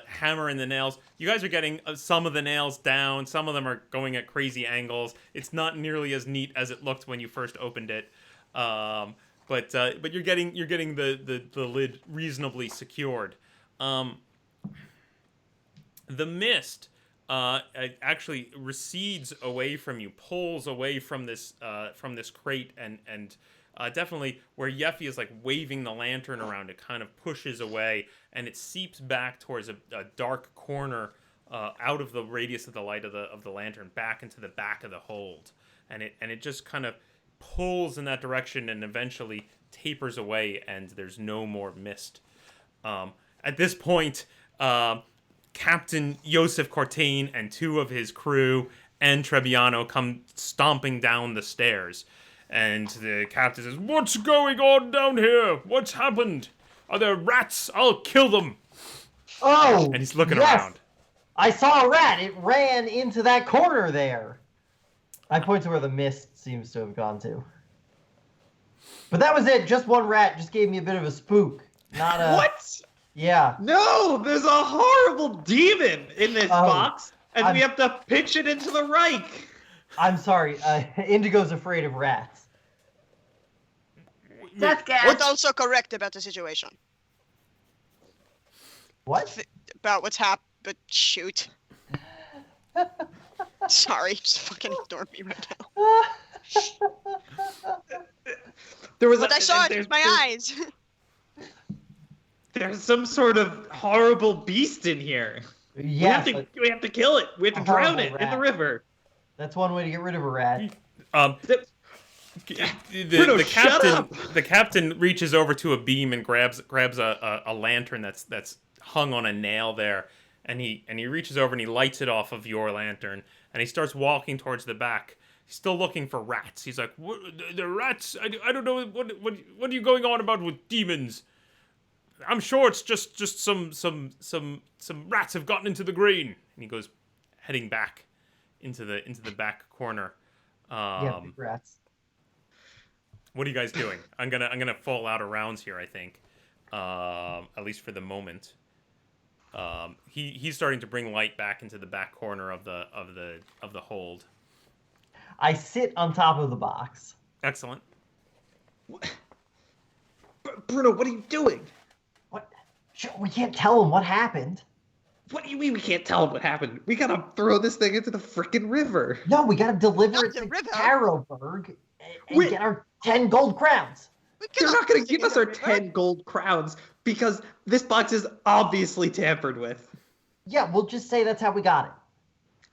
hammer in the nails. You guys are getting some of the nails down. Some of them are going at crazy angles. It's not nearly as neat as it looked when you first opened it. But you're getting the lid reasonably secured. The mist actually recedes away from you, pulls away from this crate, and definitely where Yeffy is waving the lantern around, it kind of pushes away, and it seeps back towards a dark corner out of the radius of the light of the lantern, back into the back of the hold, and it just kind of pulls in that direction and eventually tapers away, and there's no more mist. At this point, Captain Joseph Cortain and two of his crew and Trebbiano come stomping down the stairs. And the captain says, "What's going on down here? What's happened? Are there rats? I'll kill them."
Oh!
And he's looking
yes.
around.
I saw a rat. It ran into that corner there. I point to where the mist seems to have gone to. But that was it. Just one rat. Just gave me a bit of a spook. Not a...
What?
Yeah.
No, there's a horrible demon in this box, and we have to pitch it into the Reich.
I'm sorry. Indigo's afraid of rats.
Death gas.
What's also correct about the situation?
What?
About what's happened, but shoot. Sorry, just fucking ignore me right now.
There was
But I saw it with my eyes.
There's some sort of horrible beast in here.
Yes.
We have to kill it. We have to drown it in the river.
That's one way to get rid of a rat.
Bruno, shut up.
The captain reaches over to a beam and grabs a lantern that's hung on a nail there, and he reaches over and he lights it off of your lantern, and he starts walking towards the back. He's still looking for rats. He's like, "What, the rats? I don't know what are you going on about with demons? I'm sure it's just some rats have gotten into the grain." And he goes heading back into the back corner.
Yeah, big rats.
What are you guys doing? I'm gonna fall out of rounds here, I think. At least for the moment. He's starting to bring light back into the back corner of the hold.
I sit on top of the box.
Excellent.
Bruno, what are you doing?
What? We can't tell him what happened.
What do you mean we can't tell him what happened? We gotta throw this thing into the frickin' river.
No, we gotta deliver
Not
it
the
to
river.
Caroburg and
Wait.
get our 10 gold crowns.
We
They're
cannot
not gonna
put it
give
in
us
the
our
river.
10 gold crowns because this box is obviously tampered with.
Yeah, we'll just say that's how we got it.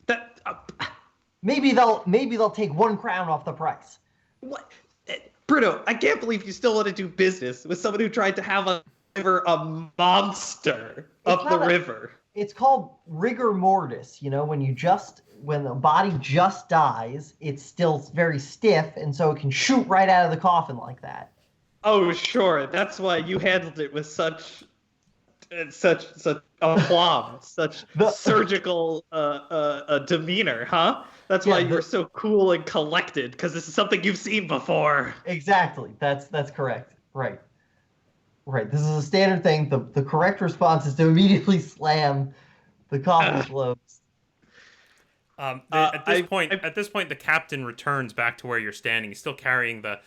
That
Maybe they'll take 1 crown off the price.
what? Bruno, I can't believe you still want to do business with someone who tried to have a monster up the
not a-
river.
It's called rigor mortis. You know, when the body just dies, it's still very stiff, and so it can shoot right out of the coffin like that.
Oh, sure. That's why you handled it with such aplomb, such surgical demeanor, huh? That's why you were so cool and collected, because this is something you've seen before.
Exactly. That's correct. Right. This is a standard thing. The correct response is to immediately slam the coffin closed.
At this point, the captain returns back to where you're standing. He's still carrying the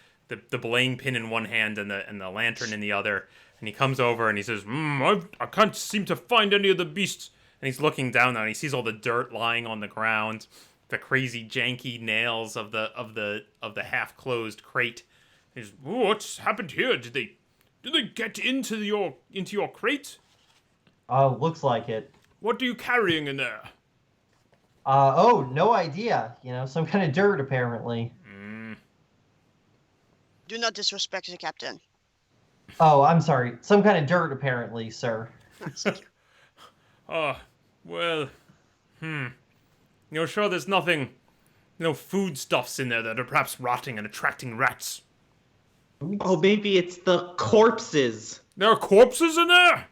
belaying pin in one hand and the lantern in the other. And he comes over and he says, I can't seem to find any of the beasts. And he's looking down now and he sees all the dirt lying on the ground, the crazy janky nails of the half-closed crate. He's, what's happened here? Did they get into your crate?
Looks like it.
What are you carrying in there?
No idea. You know, some kind of dirt apparently.
Do not disrespect the captain.
Oh, I'm sorry. Some kind of dirt apparently, sir.
Well, You're sure there's no foodstuffs in there that are perhaps rotting and attracting rats?
Oh, maybe it's the corpses.
There are corpses in there?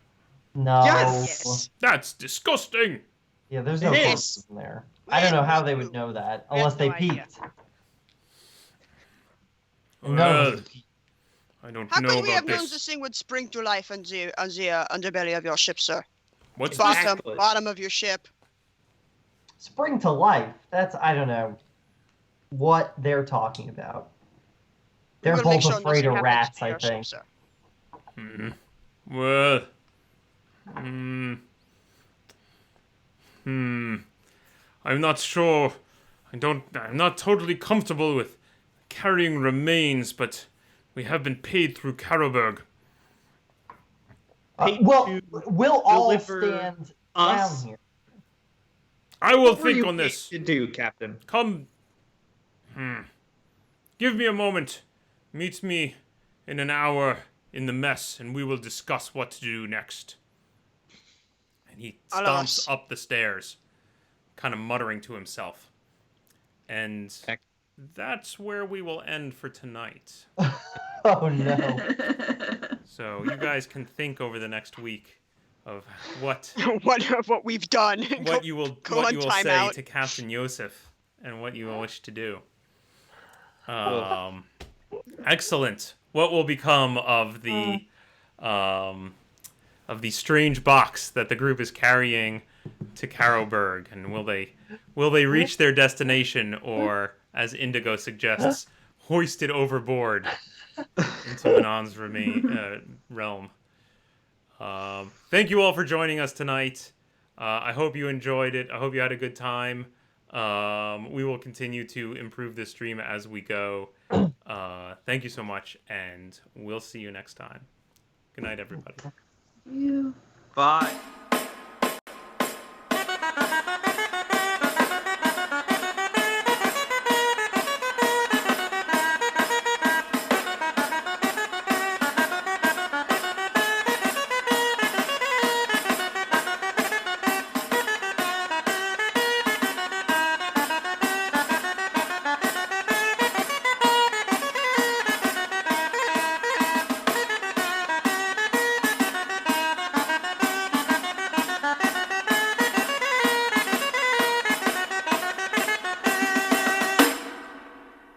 No.
Yes!
That's disgusting.
Yeah, there's no
It is.
corpses in there. I don't know how they would know that unless they
no idea.
peeked.
Well,
No.
I don't
How
know
could we have
about
known this thing would spring to life on the underbelly of your ship, sir?
What's
Exactly.
Bottom of your ship.
Spring to life. I don't know what they're talking about. They're
We'll make
both
sure
afraid
nothing
of
happens
rats,
to
I
your
think.
ship, sir.
Well, I'm not sure. I'm not totally comfortable with carrying remains, but we have been paid through Caroburg.
We'll all
deliver
stand
us?
down here.
I will
What were
think
you
on this.
paid to do, Captain?
Come. Give me a moment. Meet me in an hour in the mess, and we will discuss what to do next. And he stomps
Alas.
up the stairs, kind of muttering to himself. And
Heck.
that's where we will end for tonight.
Oh no.
So you guys can think over the next week of what
what we've done.
you will
go on
say
timeout.
to Captain Yosef and what you will wish to do. Excellent. What will become of the strange box that the group is carrying to Caroburg, and will they reach their destination, or, as Indigo suggests, hoist it overboard into Manon's realm? Thank you all for joining us tonight. I hope you enjoyed it. I hope you had a good time. We will continue to improve this stream as we go. Thank you so much, and we'll see you next time. Good night, everybody.
You.
Bye.